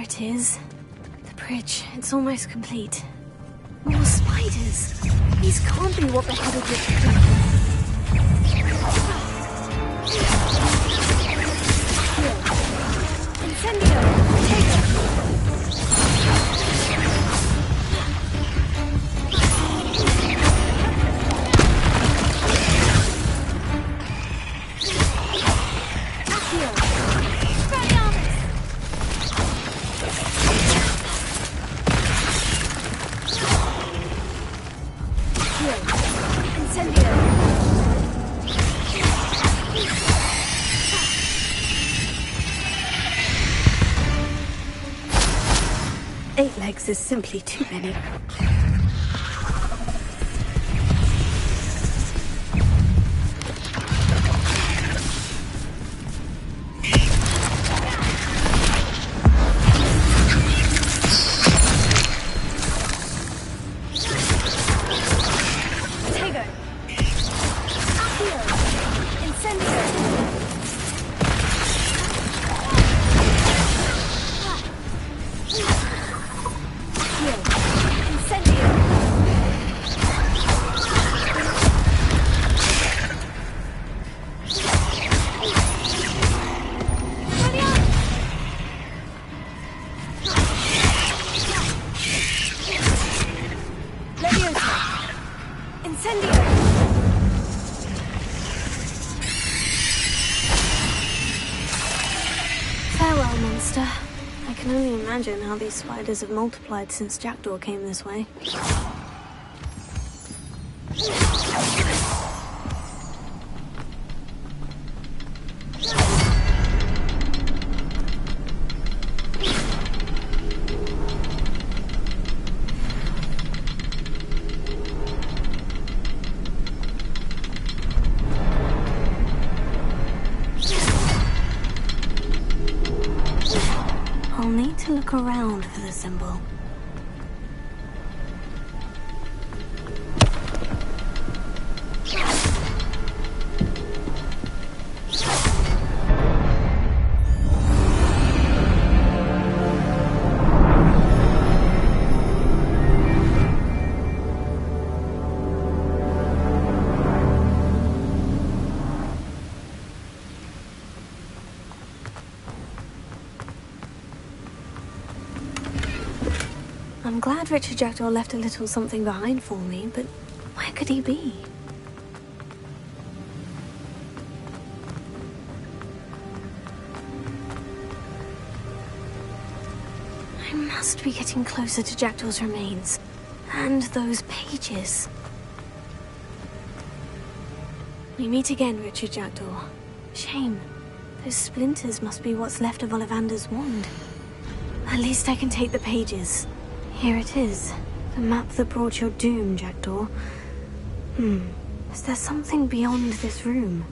it is. The bridge. It's almost complete. More spiders. These can't be what beheaded Richard Jackdaw. Incendio! Take it! 8 legs is simply too many. Farewell, monster. I can only imagine how these spiders have multiplied since Jackdaw came this way. I'll need to look around for the symbol. I'm glad Richard Jackdaw left a little something behind for me, but where could he be? I must be getting closer to Jackdaw's remains. And those pages. We meet again, Richard Jackdaw. Shame. Those splinters must be what's left of Ollivander's wand. At least I can take the pages. Here it is. The map that brought your doom, Jackdaw. Is there something beyond this room?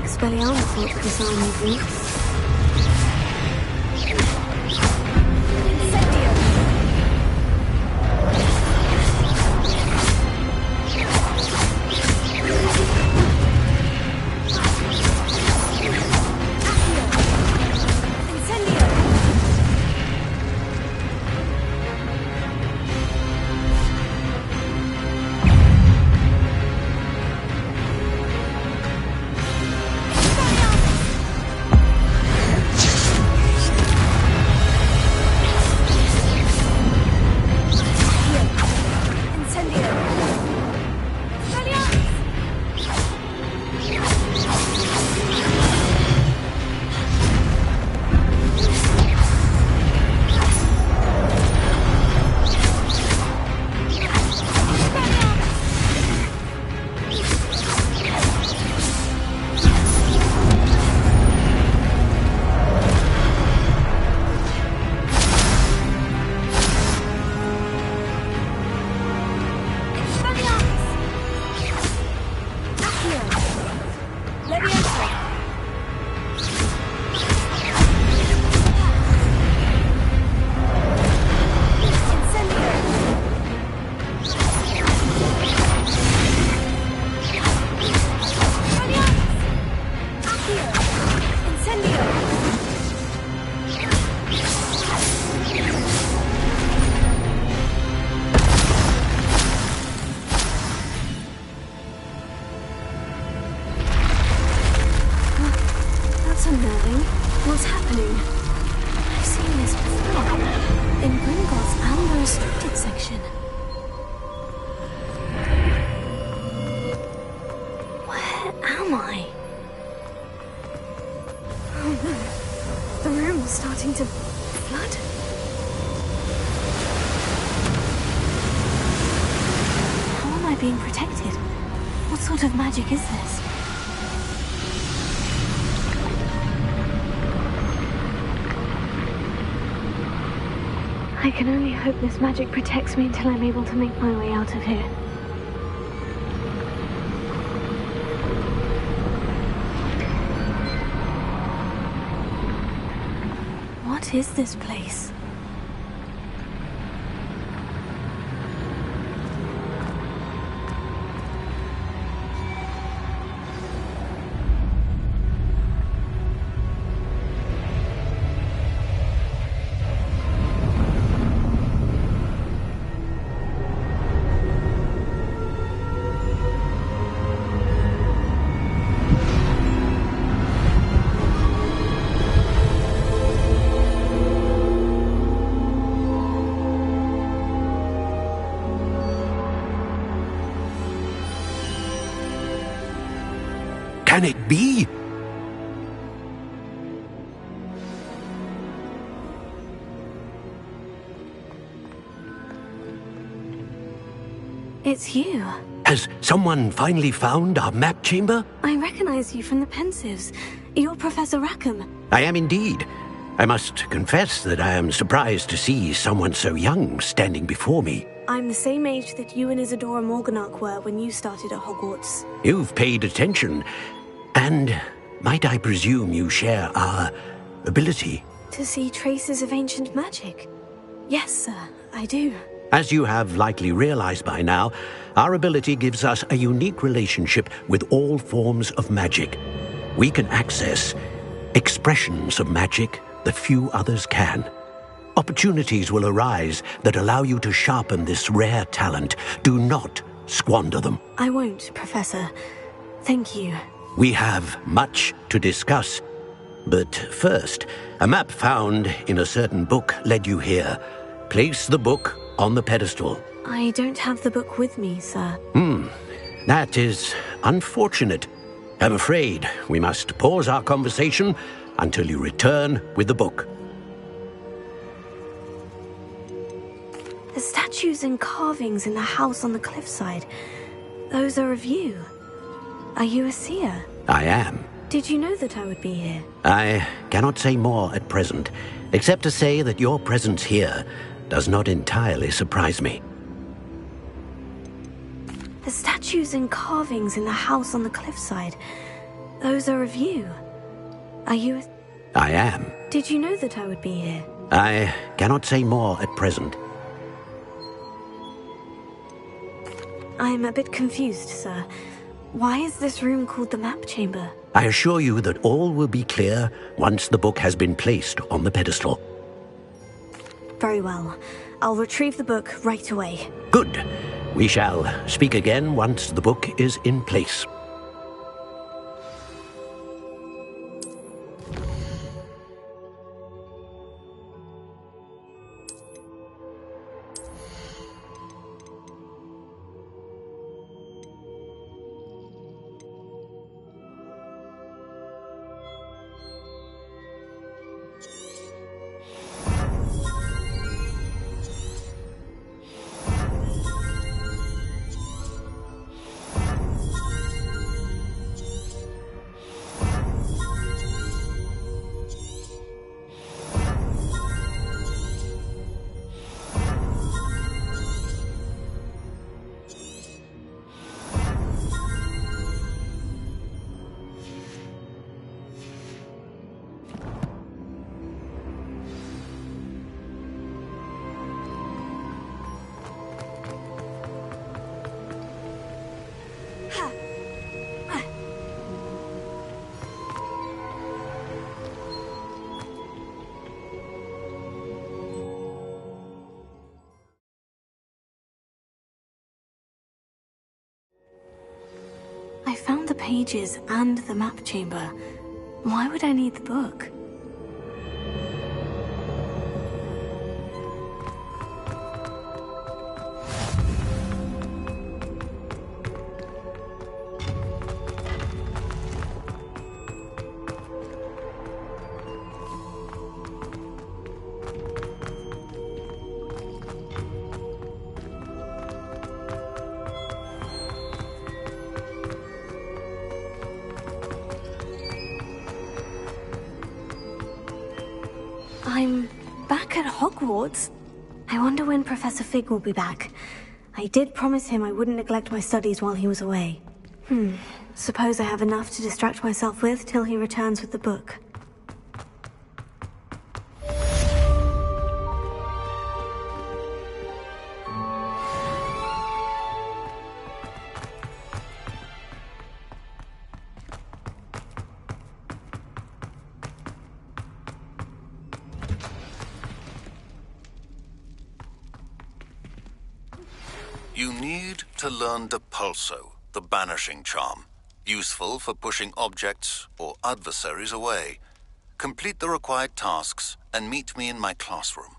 Expelliarmus looks disarm me boots. to flood? How am I being protected? What sort of magic is this? I can only hope this magic protects me until I'm able to make my way out of here. What is this place? Can it be? It's you. Has someone finally found our map chamber? I recognize you from the Pensives. You're Professor Rackham. I am indeed. I must confess that I am surprised to see someone so young standing before me. I'm the same age that you and Isadora Morganach were when you started at Hogwarts. You've paid attention. And might I presume you share our ability? To see traces of ancient magic? Yes, sir, I do. As you have likely realized by now, our ability gives us a unique relationship with all forms of magic. We can access expressions of magic that few others can. Opportunities will arise that allow you to sharpen this rare talent. Do not squander them. I won't, Professor. Thank you. We have much to discuss. But first, a map found in a certain book led you here. Place the book on the pedestal. I don't have the book with me, sir. That is unfortunate. I'm afraid we must pause our conversation until you return with the book. The statues and carvings in the house on the cliffside, those are of you. Are you a seer? I am. Did you know that I would be here? I cannot say more at present, except to say that your presence here does not entirely surprise me. The statues and carvings in the house on the cliffside, those are of you. Are you a... I am. Did you know that I would be here? I cannot say more at present. I'm a bit confused, sir. Why is this room called the map chamber? I assure you that all will be clear once the book has been placed on the pedestal. Very well. I'll retrieve the book right away. Good. We shall speak again once the book is in place. I found the pages and the map chamber. Why would I need the book? back at Hogwarts? I wonder when Professor Fig will be back. I did promise him I wouldn't neglect my studies while he was away. Suppose I have enough to distract myself with till he returns with the book. You need to learn Depulso, the banishing charm. Useful for pushing objects or adversaries away. Complete the required tasks and meet me in my classroom.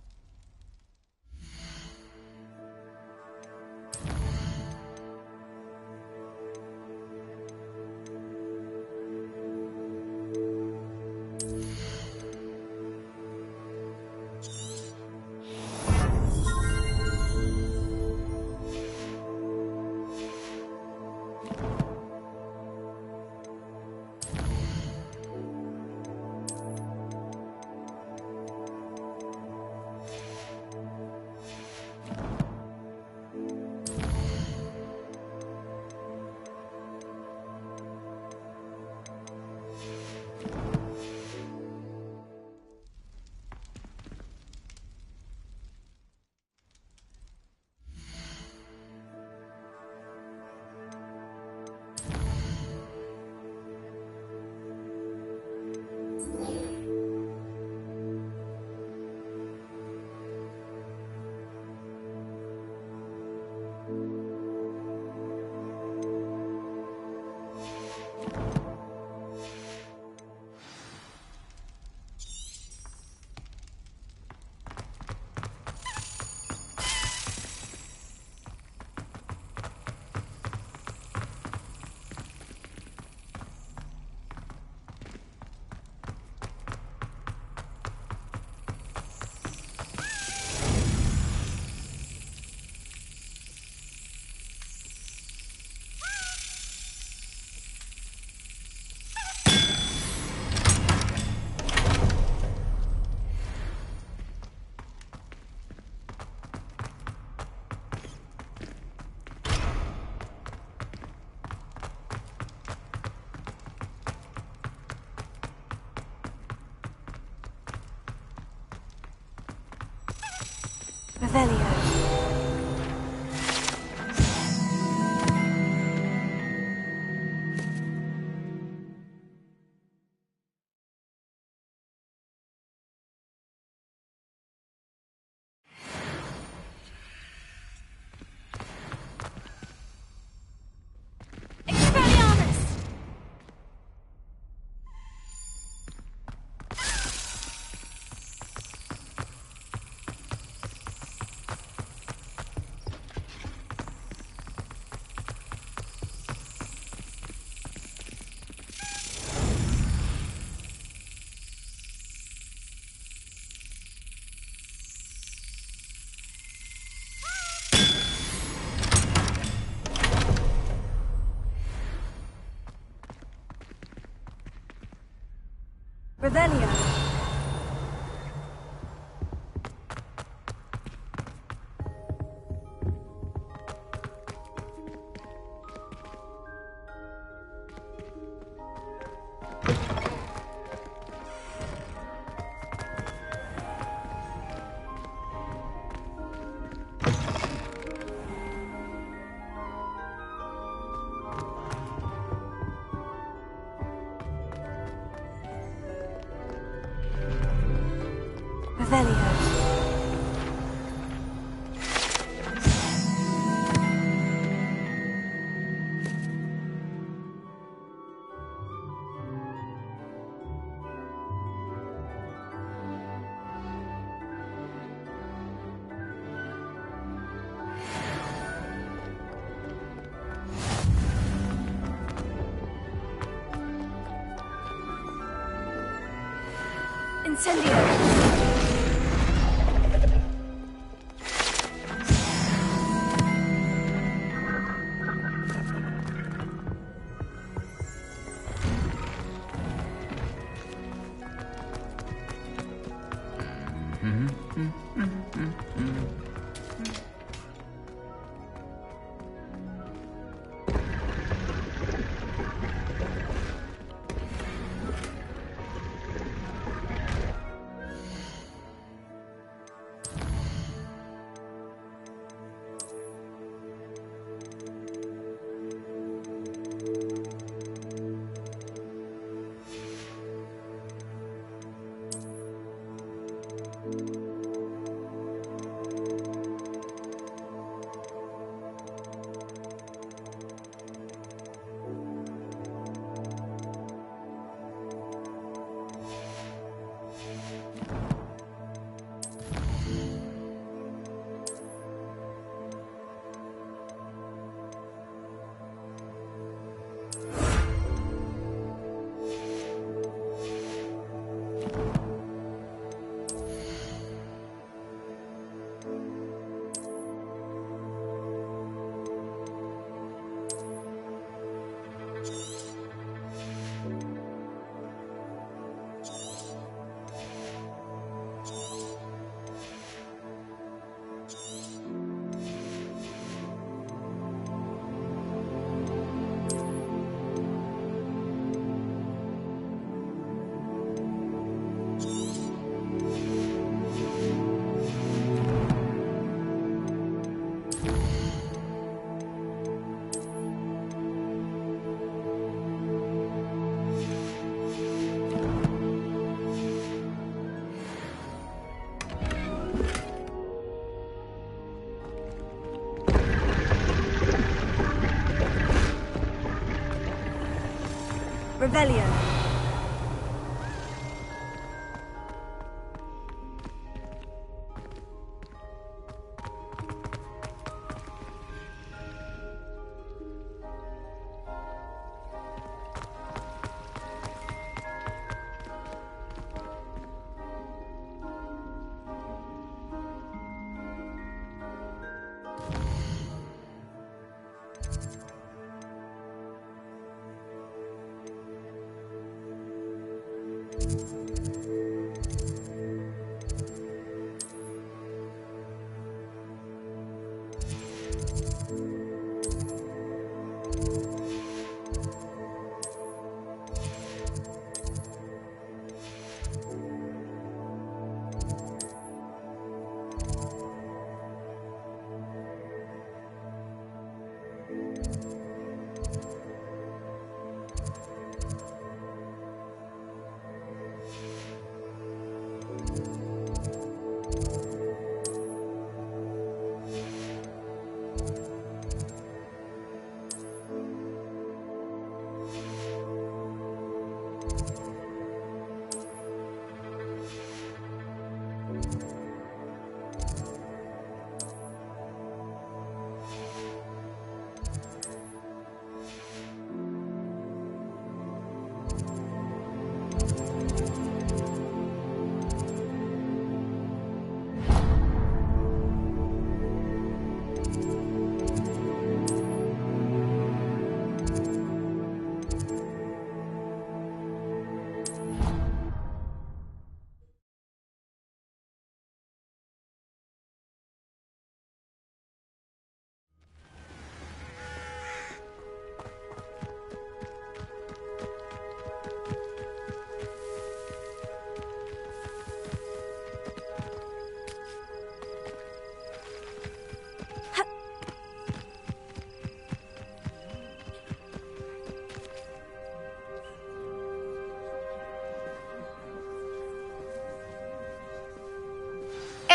Revelio. Revelio. Incendio. Rebellion.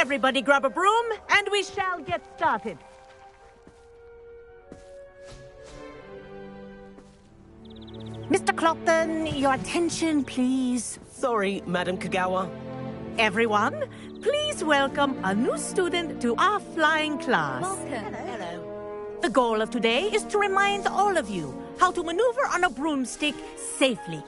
Everybody grab a broom, and we shall get started. Mr. Clopton, your attention, please. Sorry, Madam Kagawa. Everyone, please welcome a new student to our flying class. Welcome. Hello. The goal of today is to remind all of you how to maneuver on a broomstick safely,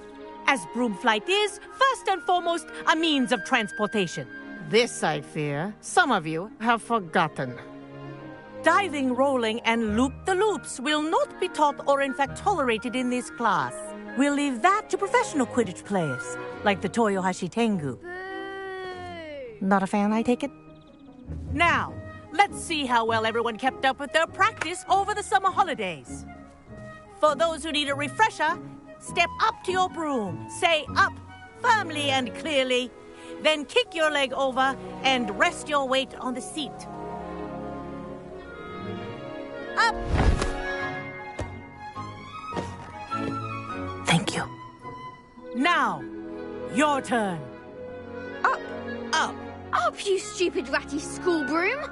as broom flight is, first and foremost, a means of transportation. This, I fear, some of you have forgotten. Diving, rolling, and loop-the-loops will not be taught or in fact tolerated in this class. We'll leave that to professional Quidditch players, like the Toyohashi Tengu. Not a fan, I take it? Now, let's see how well everyone kept up with their practice over the summer holidays. For those who need a refresher, step up to your broom, say up firmly and clearly, then kick your leg over and rest your weight on the seat. Up! Thank you. Now, your turn. Up! Up! Up, you stupid ratty school broom!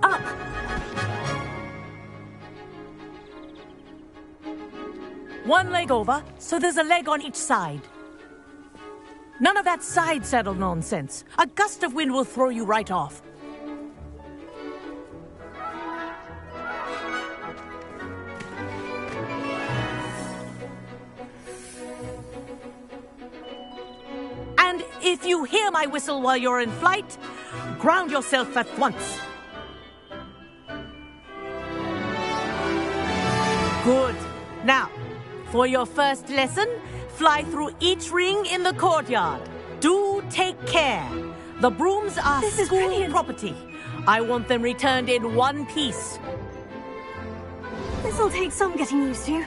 Up! One leg over, so there's a leg on each side. None of that side saddle nonsense. A gust of wind will throw you right off. And if you hear my whistle while you're in flight, ground yourself at once. Good. Now, for your first lesson, fly through each ring in the courtyard. Do take care. The brooms are school property. I want them returned in one piece. This'll take some getting used to.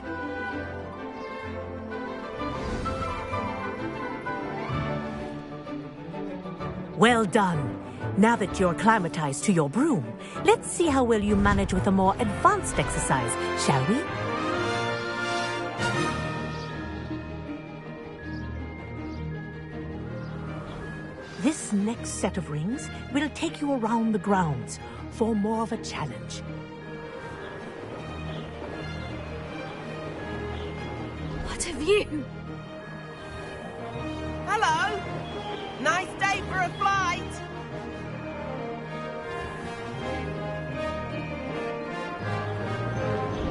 Well done. Now that you're acclimatized to your broom, let's see how well you manage with a more advanced exercise, shall we? This next set of rings will take you around the grounds for more of a challenge. What a view! Hello! Nice day for a flight!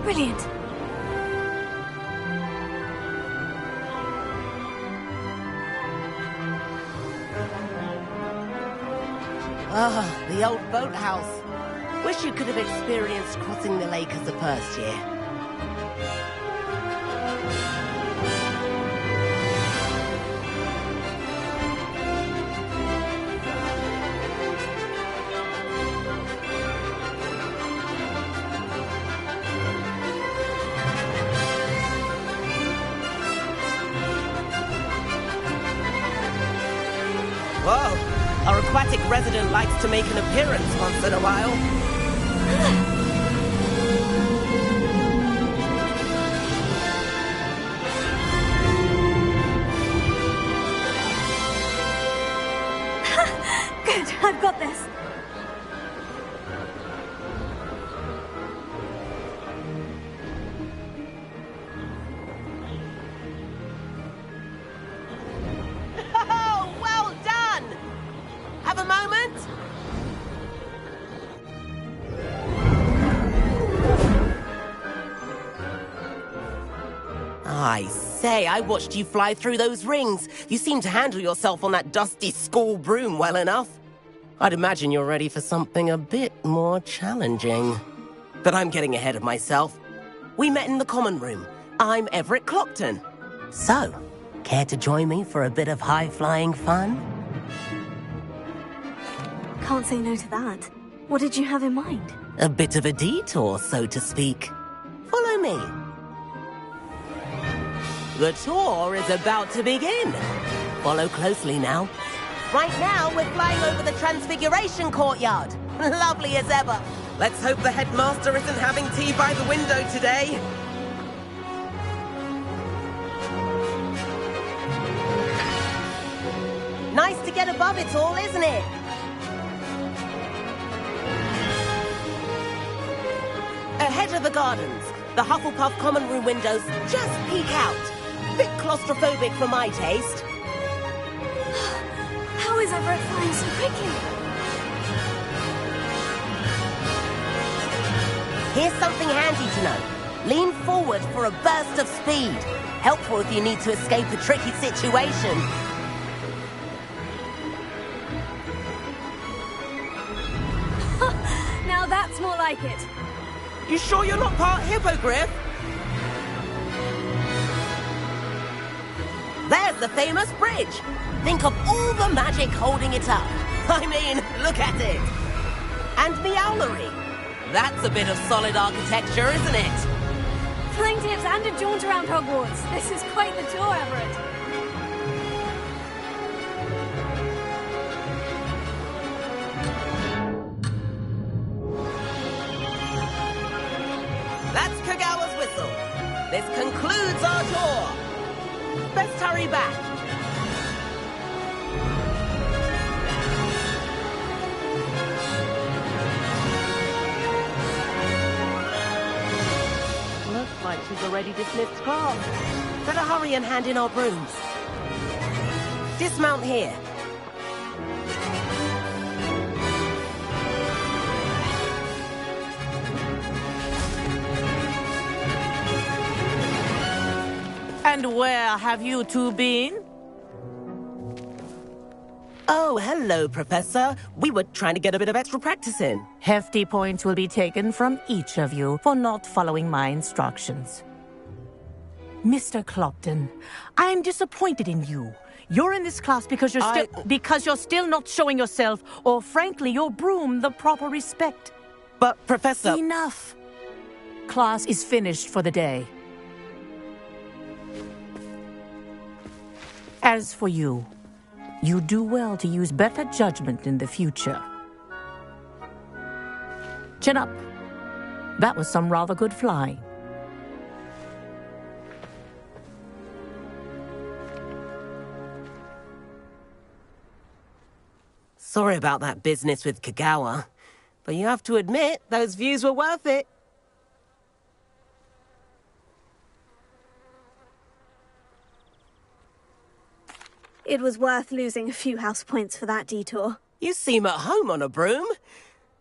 Brilliant! Ah, the old boathouse. Wish you could have experienced crossing the lake as a first year. Whoa! Our aquatic resident likes to make an appearance once in a while. Good, I've got this. Oh, well done! Have a moment? I say, I watched you fly through those rings. You seem to handle yourself on that dusty school broom well enough. I'd imagine you're ready for something a bit more challenging. But I'm getting ahead of myself. We met in the common room. I'm Everett Clockton. So, care to join me for a bit of high-flying fun? Can't say no to that. What did you have in mind? A bit of a detour, so to speak. Follow me. The tour is about to begin. Follow closely now. Right now, we're flying over the Transfiguration Courtyard. Lovely as ever. Let's hope the headmaster isn't having tea by the window today. Nice to get above it all, isn't it? Ahead of the gardens, the Hufflepuff common room windows just peek out. Bit claustrophobic for my taste. How is Everett flying so quickly? Here's something handy to know. Lean forward for a burst of speed. Helpful if you need to escape a tricky situation. Now that's more like it. You sure you're not part hippogriff? There There's the famous bridge. Think of all the magic holding it up. I mean, look at it. And the owlery. That's a bit of solid architecture, isn't it? Flying tips and a jaunt around Hogwarts. This is quite the tour, Everett. That's Kagawa's whistle. This concludes our tour. Best hurry back. Looks like she's already dismissed class. Better hurry and hand in our brooms. Dismount here. And where have you two been? Oh, hello, Professor. We were trying to get a bit of extra practice in. Hefty points will be taken from each of you for not following my instructions. Mr. Clopton, I'm disappointed in you. You're in this class because you're still not showing yourself, or frankly, your broom the proper respect. But, Professor... Enough. Class is finished for the day. As for you, you do well to use better judgment in the future. Chin up. That was some rather good flying. Sorry about that business with Kagawa, but you have to admit, those views were worth it. It was worth losing a few house points for that detour. You seem at home on a broom.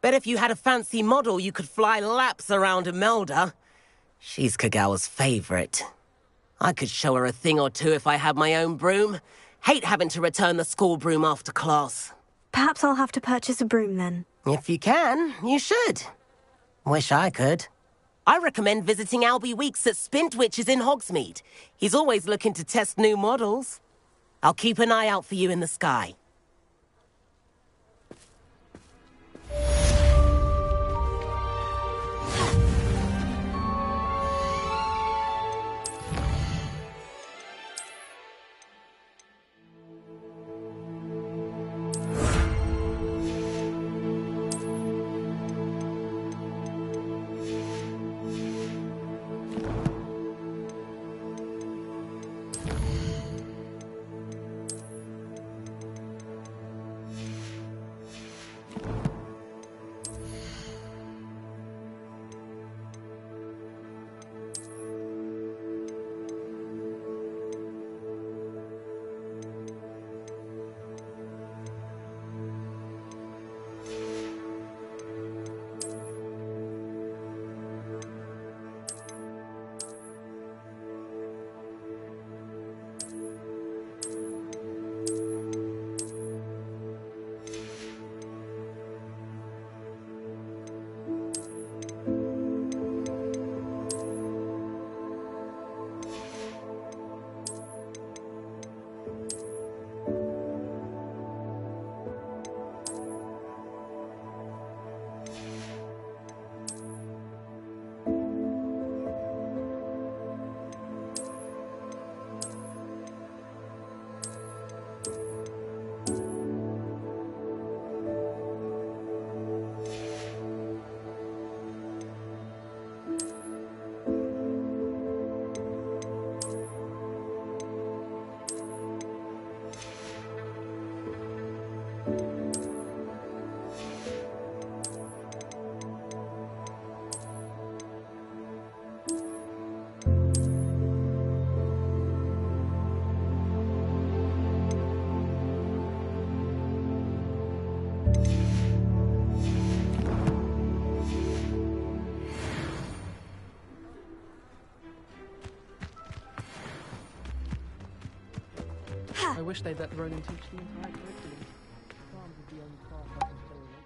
Bet if you had a fancy model, you could fly laps around Imelda. She's Kagawa's favorite. I could show her a thing or two if I had my own broom. Hate having to return the school broom after class. Perhaps I'll have to purchase a broom then. If you can, you should. Wish I could. I recommend visiting Albie Weeks at Spintwitches in Hogsmeade. He's always looking to test new models. I'll keep an eye out for you in the sky. I wish they'd let Ronan teach the entire curriculum. Charms is the only class I can tolerate.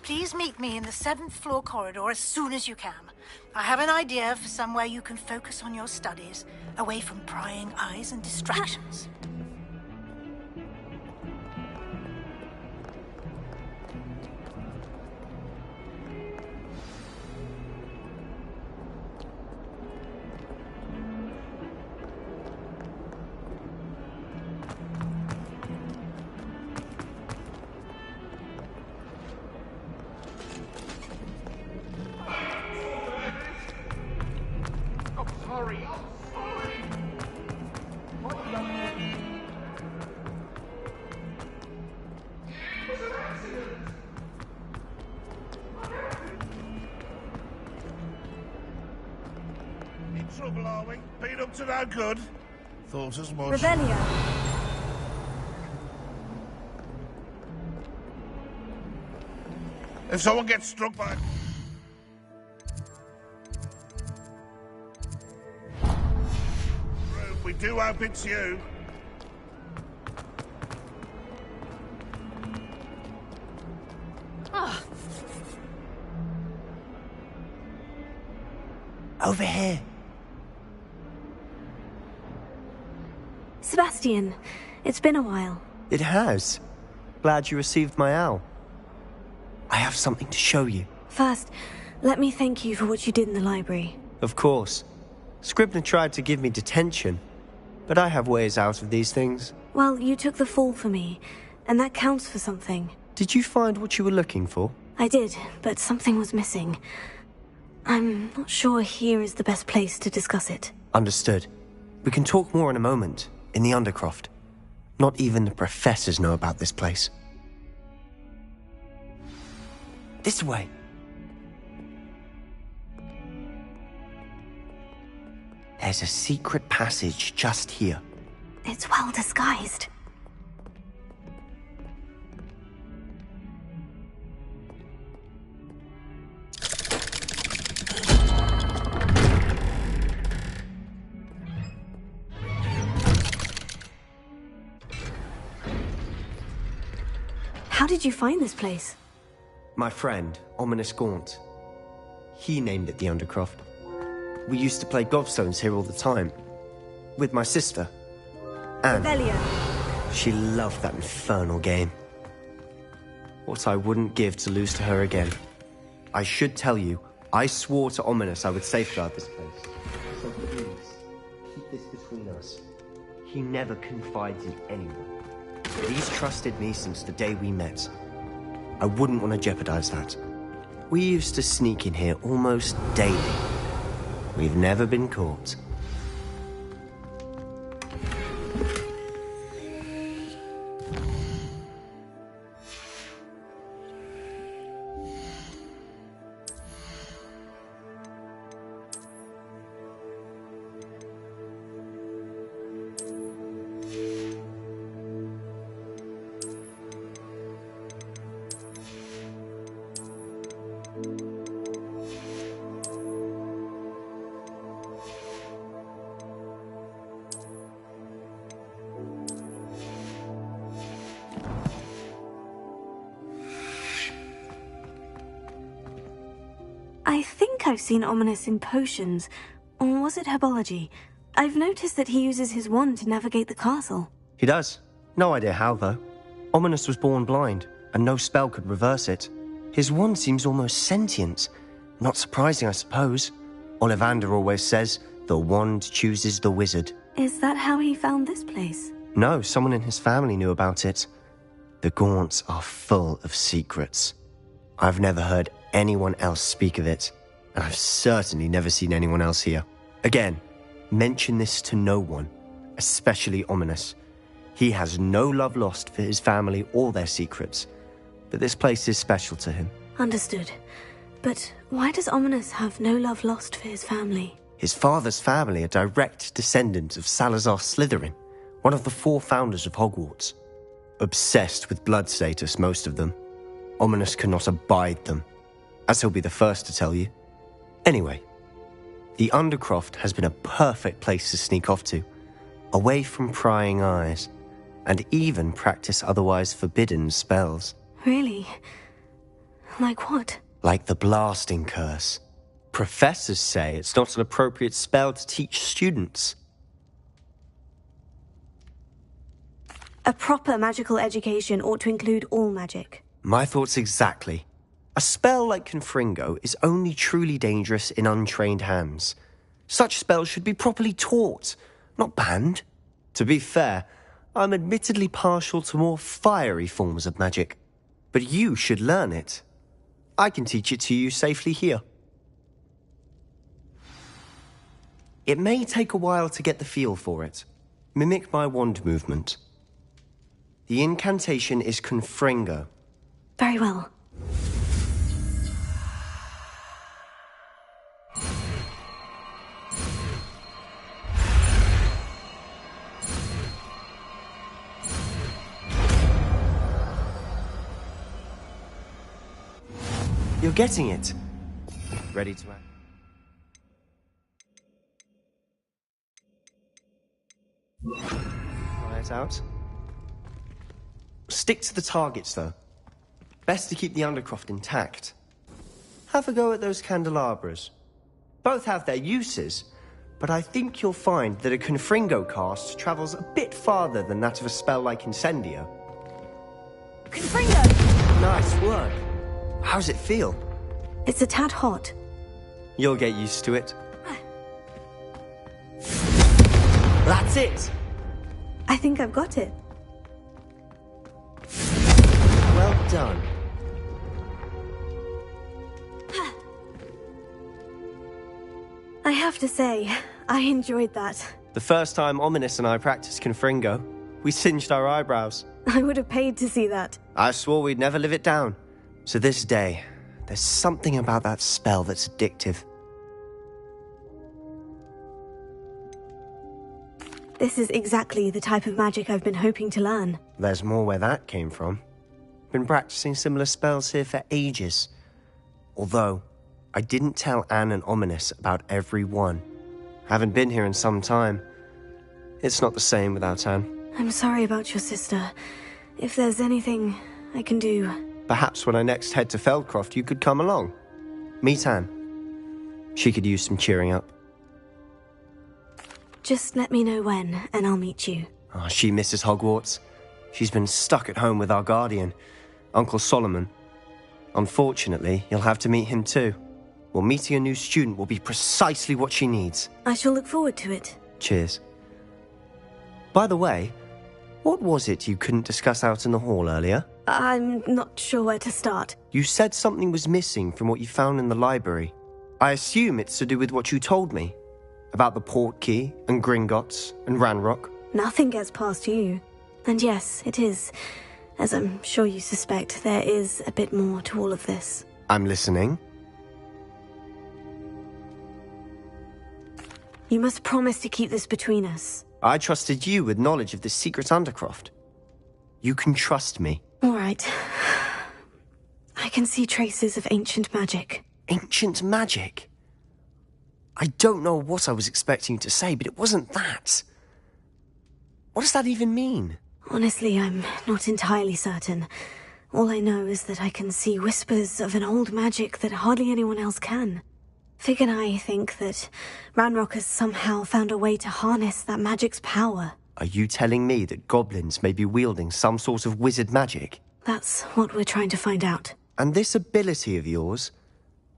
Please meet me in the 7th floor corridor as soon as you can. I have an idea for somewhere you can focus on your studies, away from prying eyes and distractions. Trouble, are we? Been up to no good? Thought as much. Revelio. If someone gets struck by... We do hope it's you. Over here. Sebastian, it's been a while. It has. Glad you received my owl. I have something to show you. First, let me thank you for what you did in the library. Of course. Scribner tried to give me detention, but I have ways out of these things. Well, you took the fall for me, and that counts for something. Did you find what you were looking for? I did, but something was missing. I'm not sure here is the best place to discuss it. Understood. We can talk more in a moment, in the Undercroft. Not even the professors know about this place. This way. There's a secret passage just here. It's well disguised. How did you find this place? My friend, Ominous Gaunt. He named it the Undercroft. We used to play gobstones here all the time. With my sister, Anne. Revelio. She loved that infernal game. What I wouldn't give to lose to her again. I should tell you, I swore to Ominous I would safeguard this place. So please, keep this between us. He never confides in anyone. He's trusted me since the day we met. I wouldn't want to jeopardize that. We used to sneak in here almost daily. We've never been caught. I think I've seen Ominous in potions, or was it herbology? I've noticed that he uses his wand to navigate the castle. He does. No idea how, though. Ominous was born blind, and no spell could reverse it. His wand seems almost sentient. Not surprising, I suppose. Ollivander always says, the wand chooses the wizard. Is that how he found this place? No, someone in his family knew about it. The Gaunts are full of secrets. I've never heard anyone else speak of it, and I've certainly never seen anyone else here. Again, mention this to no one, especially Ominous. He has no love lost for his family or their secrets, but this place is special to him. Understood. But why does Ominous have no love lost for his family? His father's family are direct descendants of Salazar Slytherin, one of the 4 founders of Hogwarts. Obsessed with blood status, most of them. Ominous cannot abide them, as he'll be the first to tell you. Anyway, the Undercroft has been a perfect place to sneak off to, away from prying eyes, and even practice otherwise forbidden spells. Really? Like what? Like the blasting curse. Professors say it's not an appropriate spell to teach students. A proper magical education ought to include all magic. My thoughts exactly. A spell like Confringo is only truly dangerous in untrained hands. Such spells should be properly taught, not banned. To be fair, I'm admittedly partial to more fiery forms of magic. But you should learn it. I can teach it to you safely here. It may take a while to get the feel for it. Mimic my wand movement. The incantation is Confringo. Very well. You're getting it. Ready to act? Try it out. Stick to the targets, though. Best to keep the undercroft intact. Have a go at those candelabras. Both have their uses, but I think you'll find that a Confringo cast travels a bit farther than that of a spell like Incendio. Confringo! Nice work. How's it feel? It's a tad hot. You'll get used to it. That's it! I think I've got it. Well done. I have to say, I enjoyed that. The first time Ominous and I practiced Confringo, we singed our eyebrows. I would have paid to see that. I swore we'd never live it down. To this day, there's something about that spell that's addictive. This is exactly the type of magic I've been hoping to learn. There's more where that came from. Been practicing similar spells here for ages. Although, I didn't tell Anne and Ominous about every one. Haven't been here in some time. It's not the same without Anne. I'm sorry about your sister. If there's anything I can do... Perhaps when I next head to Feldcroft, you could come along. Meet Anne. She could use some cheering up. Just let me know when, and I'll meet you. Oh, she misses Hogwarts. She's been stuck at home with our guardian, Uncle Solomon. Unfortunately, you'll have to meet him too. Well, meeting a new student will be precisely what she needs. I shall look forward to it. Cheers. By the way, what was it you couldn't discuss out in the hall earlier? I'm not sure where to start. You said something was missing from what you found in the library. I assume it's to do with what you told me. About the Portkey, and Gringotts, and Ranrock. Nothing gets past you. And yes, it is. As I'm sure you suspect, there is a bit more to all of this. I'm listening. You must promise to keep this between us. I trusted you with knowledge of this secret undercroft. You can trust me. All right. I can see traces of ancient magic. Ancient magic? I don't know what I was expecting you to say, but it wasn't that. What does that even mean? Honestly, I'm not entirely certain. All I know is that I can see whispers of an old magic that hardly anyone else can. Fig and I think that Ranrock has somehow found a way to harness that magic's power. Are you telling me that goblins may be wielding some sort of wizard magic? That's what we're trying to find out. And this ability of yours,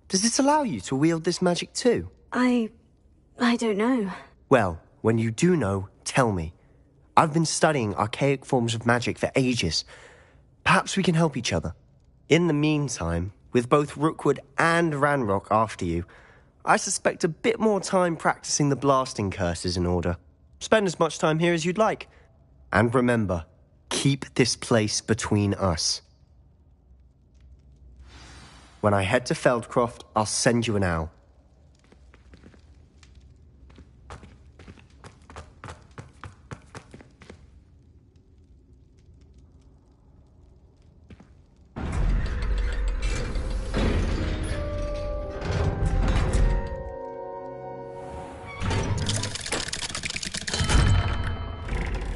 does it allow you to wield this magic too? I don't know. Well, when you do know, tell me. I've been studying archaic forms of magic for ages. Perhaps we can help each other. In the meantime, with both Rookwood and Ranrock after you, I suspect a bit more time practicing the blasting curse is in order. Spend as much time here as you'd like. And remember, keep this place between us. When I head to Feldcroft, I'll send you an owl.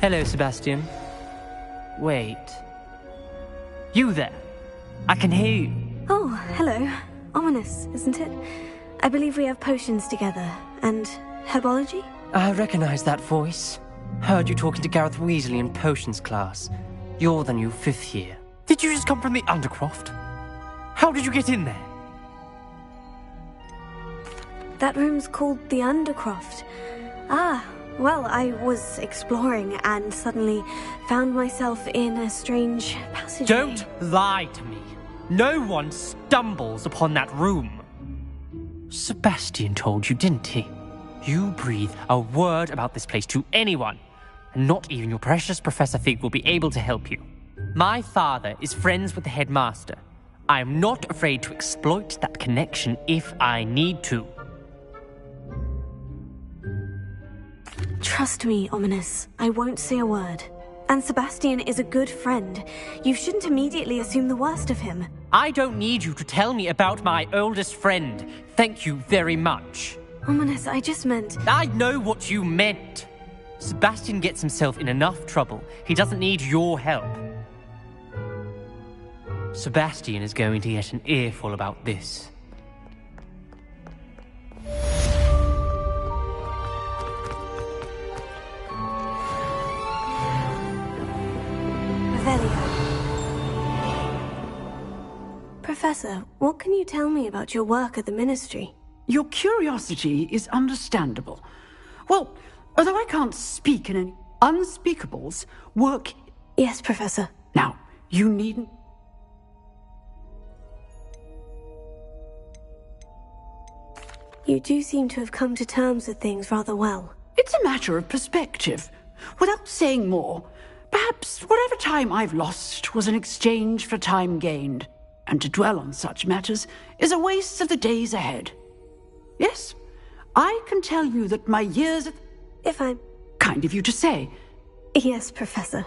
Hello, Sebastian. Wait. You there. I can hear you. Oh, hello. Ominous, isn't it? I believe we have potions together. And herbology? I recognize that voice. Heard you talking to Gareth Weasley in potions class. You're the new 5th year. Did you just come from the Undercroft? How did you get in there? That room's called the Undercroft. Ah, well, I was exploring and suddenly found myself in a strange passageway. Don't lie to me. No one stumbles upon that room. Sebastian told you, didn't he? You breathe a word about this place to anyone, and not even your precious Professor Fig will be able to help you. My father is friends with the headmaster. I am not afraid to exploit that connection if I need to. Trust me, Ominous. I won't say a word. And Sebastian is a good friend. You shouldn't immediately assume the worst of him. I don't need you to tell me about my oldest friend. Thank you very much. Ominous, I just meant... I know what you meant. Sebastian gets himself in enough trouble. He doesn't need your help. Sebastian is going to get an earful about this. Professor, what can you tell me about your work at the Ministry? Your curiosity is understandable. Well, although I can't speak in any unspeakables, work... Yes, Professor. Now, you needn't... You do seem to have come to terms with things rather well. It's a matter of perspective. Without saying more, perhaps whatever time I've lost was an exchange for time gained. And to dwell on such matters is a waste of the days ahead. Yes, I can tell you that my years at... If I'm... Kind of you to say. Yes, Professor.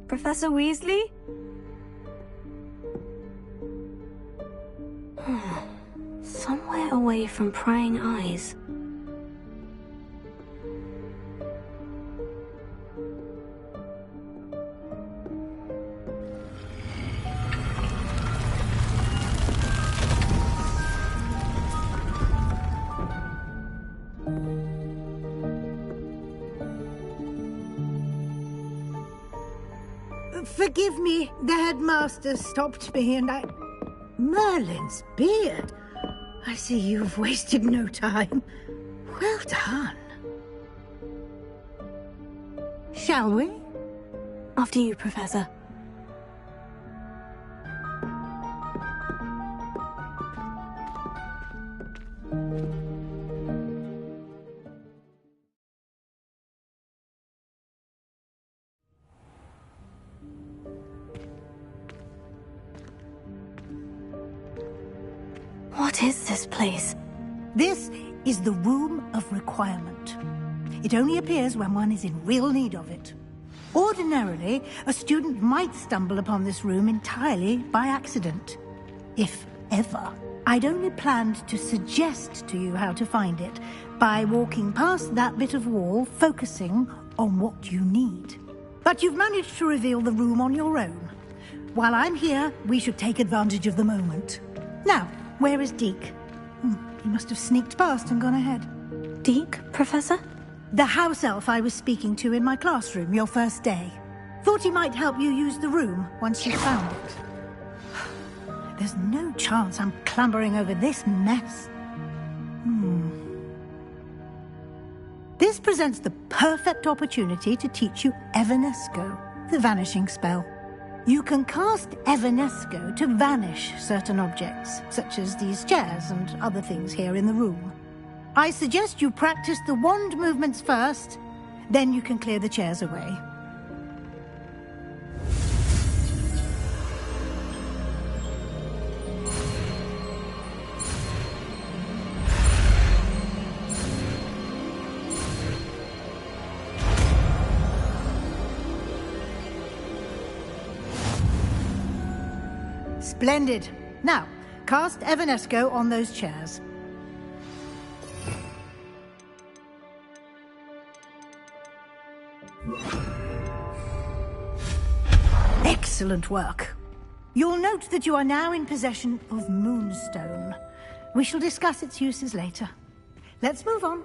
Professor Weasley? Somewhere away from prying eyes. Forgive me, the headmaster stopped me and I... Merlin's beard. I see you've wasted no time. Well done. Shall we? After you, Professor. What is this place? This is the Room of Requirement. It only appears when one is in real need of it. Ordinarily, a student might stumble upon this room entirely by accident. If ever. I'd only planned to suggest to you how to find it by walking past that bit of wall, focusing on what you need. But you've managed to reveal the room on your own. While I'm here, we should take advantage of the moment. Now, where is Deke? He must have sneaked past and gone ahead. Deke, Professor? The house elf I was speaking to in my classroom your first day. Thought he might help you use the room once you found it. There's no chance I'm clambering over this mess. This presents the perfect opportunity to teach you Evanesco, the vanishing spell. You can cast Evanesco to vanish certain objects, such as these chairs and other things here in the room. I suggest you practice the wand movements first, then you can clear the chairs away. Splendid. Now, cast Evanesco on those chairs. Excellent work. You'll note that you are now in possession of Moonstone. We shall discuss its uses later. Let's move on.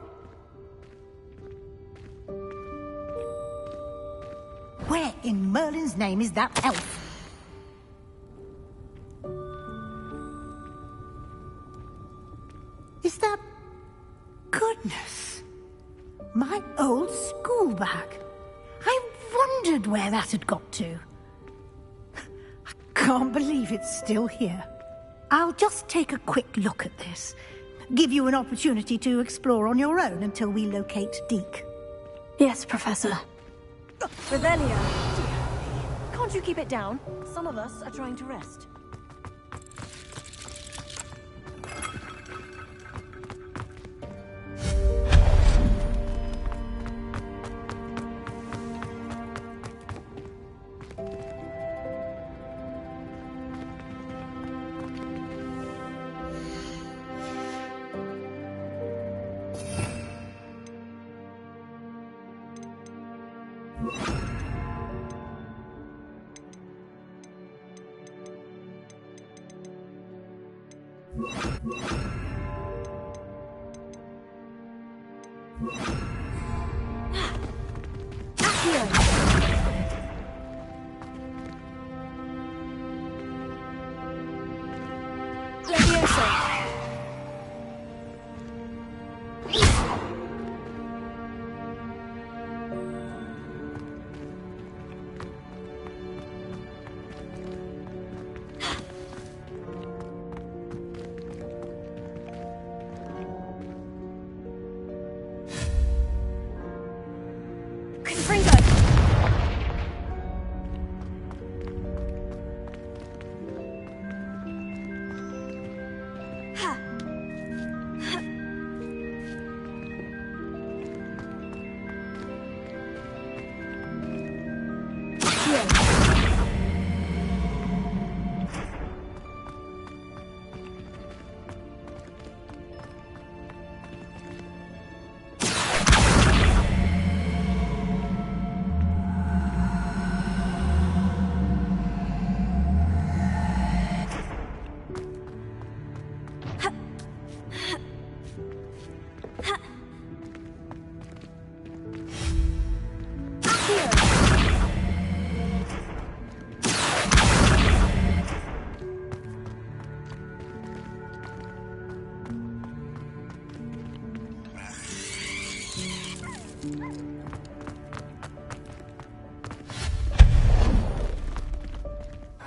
Where in Merlin's name is that elf? Is that... Goodness! My old school bag. I wondered where that had got to. I can't believe it's still here. I'll just take a quick look at this. Give you an opportunity to explore on your own until we locate Deke. Yes, Professor. Revelia! Can't you keep it down? Some of us are trying to rest.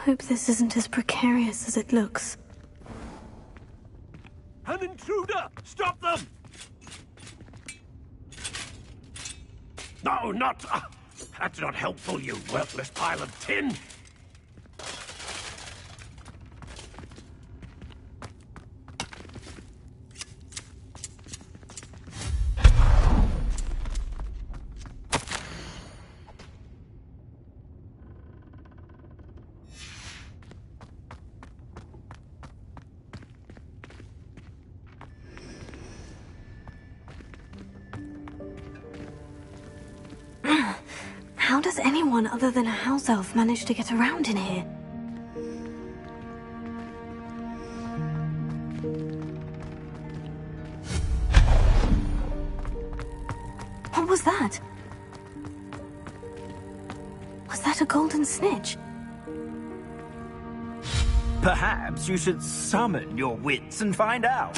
Hope this isn't as precarious as it looks. An intruder! Stop them! No, not... that's not helpful, you worthless pile of tin! How does anyone other than a house elf manage to get around in here? What was that? Was that a golden snitch? Perhaps you should summon your wits and find out.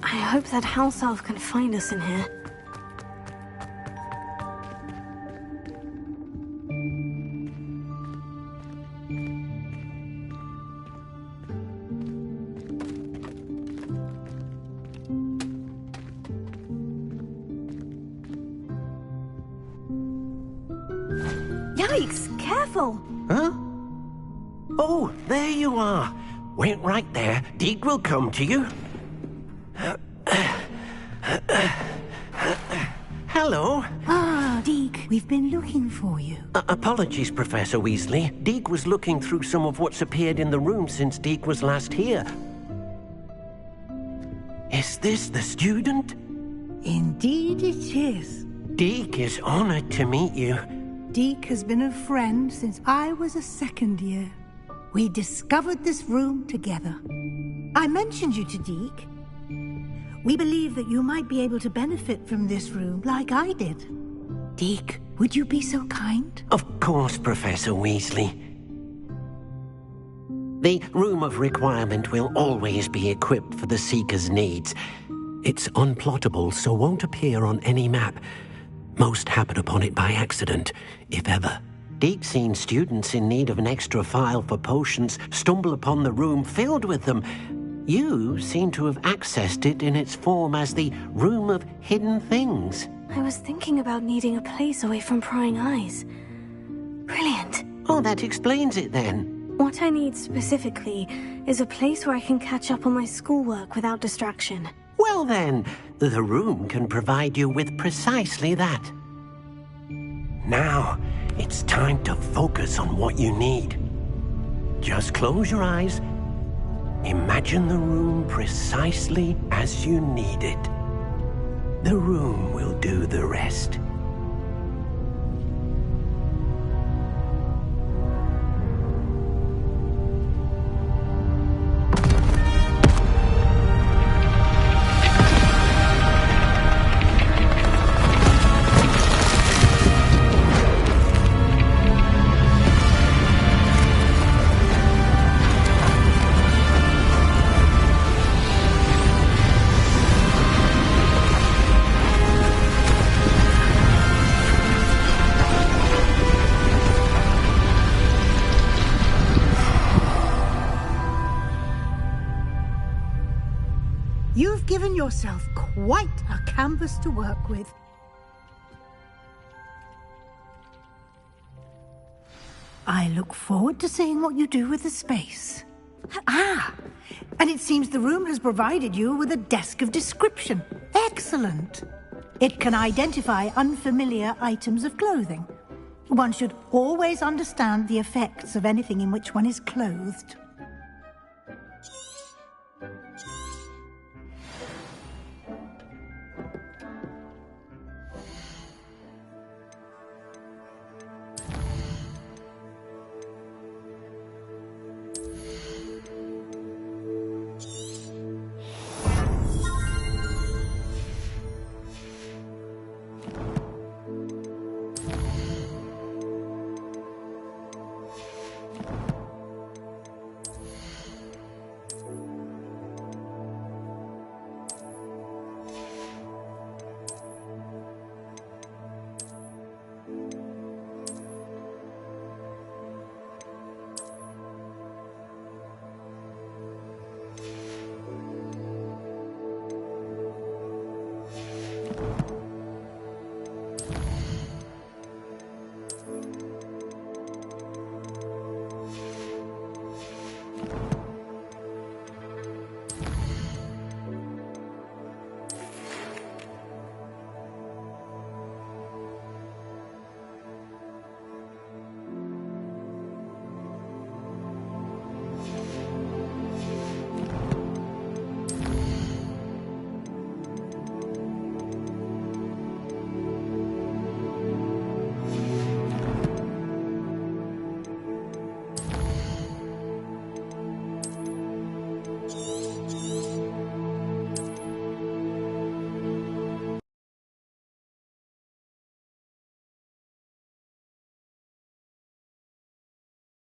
I hope that house elf can find us in here. Yikes! Careful! Huh? Oh, there you are. Wait right there. Deke will come to you. Hello. Ah, Deke, we've been looking for you. Apologies, Professor Weasley. Deke was looking through some of what's appeared in the room since Deke was last here. Is this the student? Indeed it is. Deke is honored to meet you. Deke has been a friend since I was a second year. We discovered this room together. I mentioned you to Deke. We believe that you might be able to benefit from this room like I did. Deke, would you be so kind? Of course, Professor Weasley. The Room of Requirement will always be equipped for the Seeker's needs. It's unplottable, so won't appear on any map. Most happen upon it by accident, if ever. Deke's seen students in need of an extra file for potions stumble upon the room filled with them. You seem to have accessed it in its form as the Room of Hidden Things. I was thinking about needing a place away from prying eyes. Brilliant. Oh, that explains it then. What I need specifically is a place where I can catch up on my schoolwork without distraction. Well then, the room can provide you with precisely that. Now, it's time to focus on what you need. Just close your eyes. Imagine the room precisely as you need it. The room will do the rest. You've given yourself quite a canvas to work with. I look forward to seeing what you do with the space. Ah, and it seems the room has provided you with a desk of description. Excellent. It can identify unfamiliar items of clothing. One should always understand the effects of anything in which one is clothed.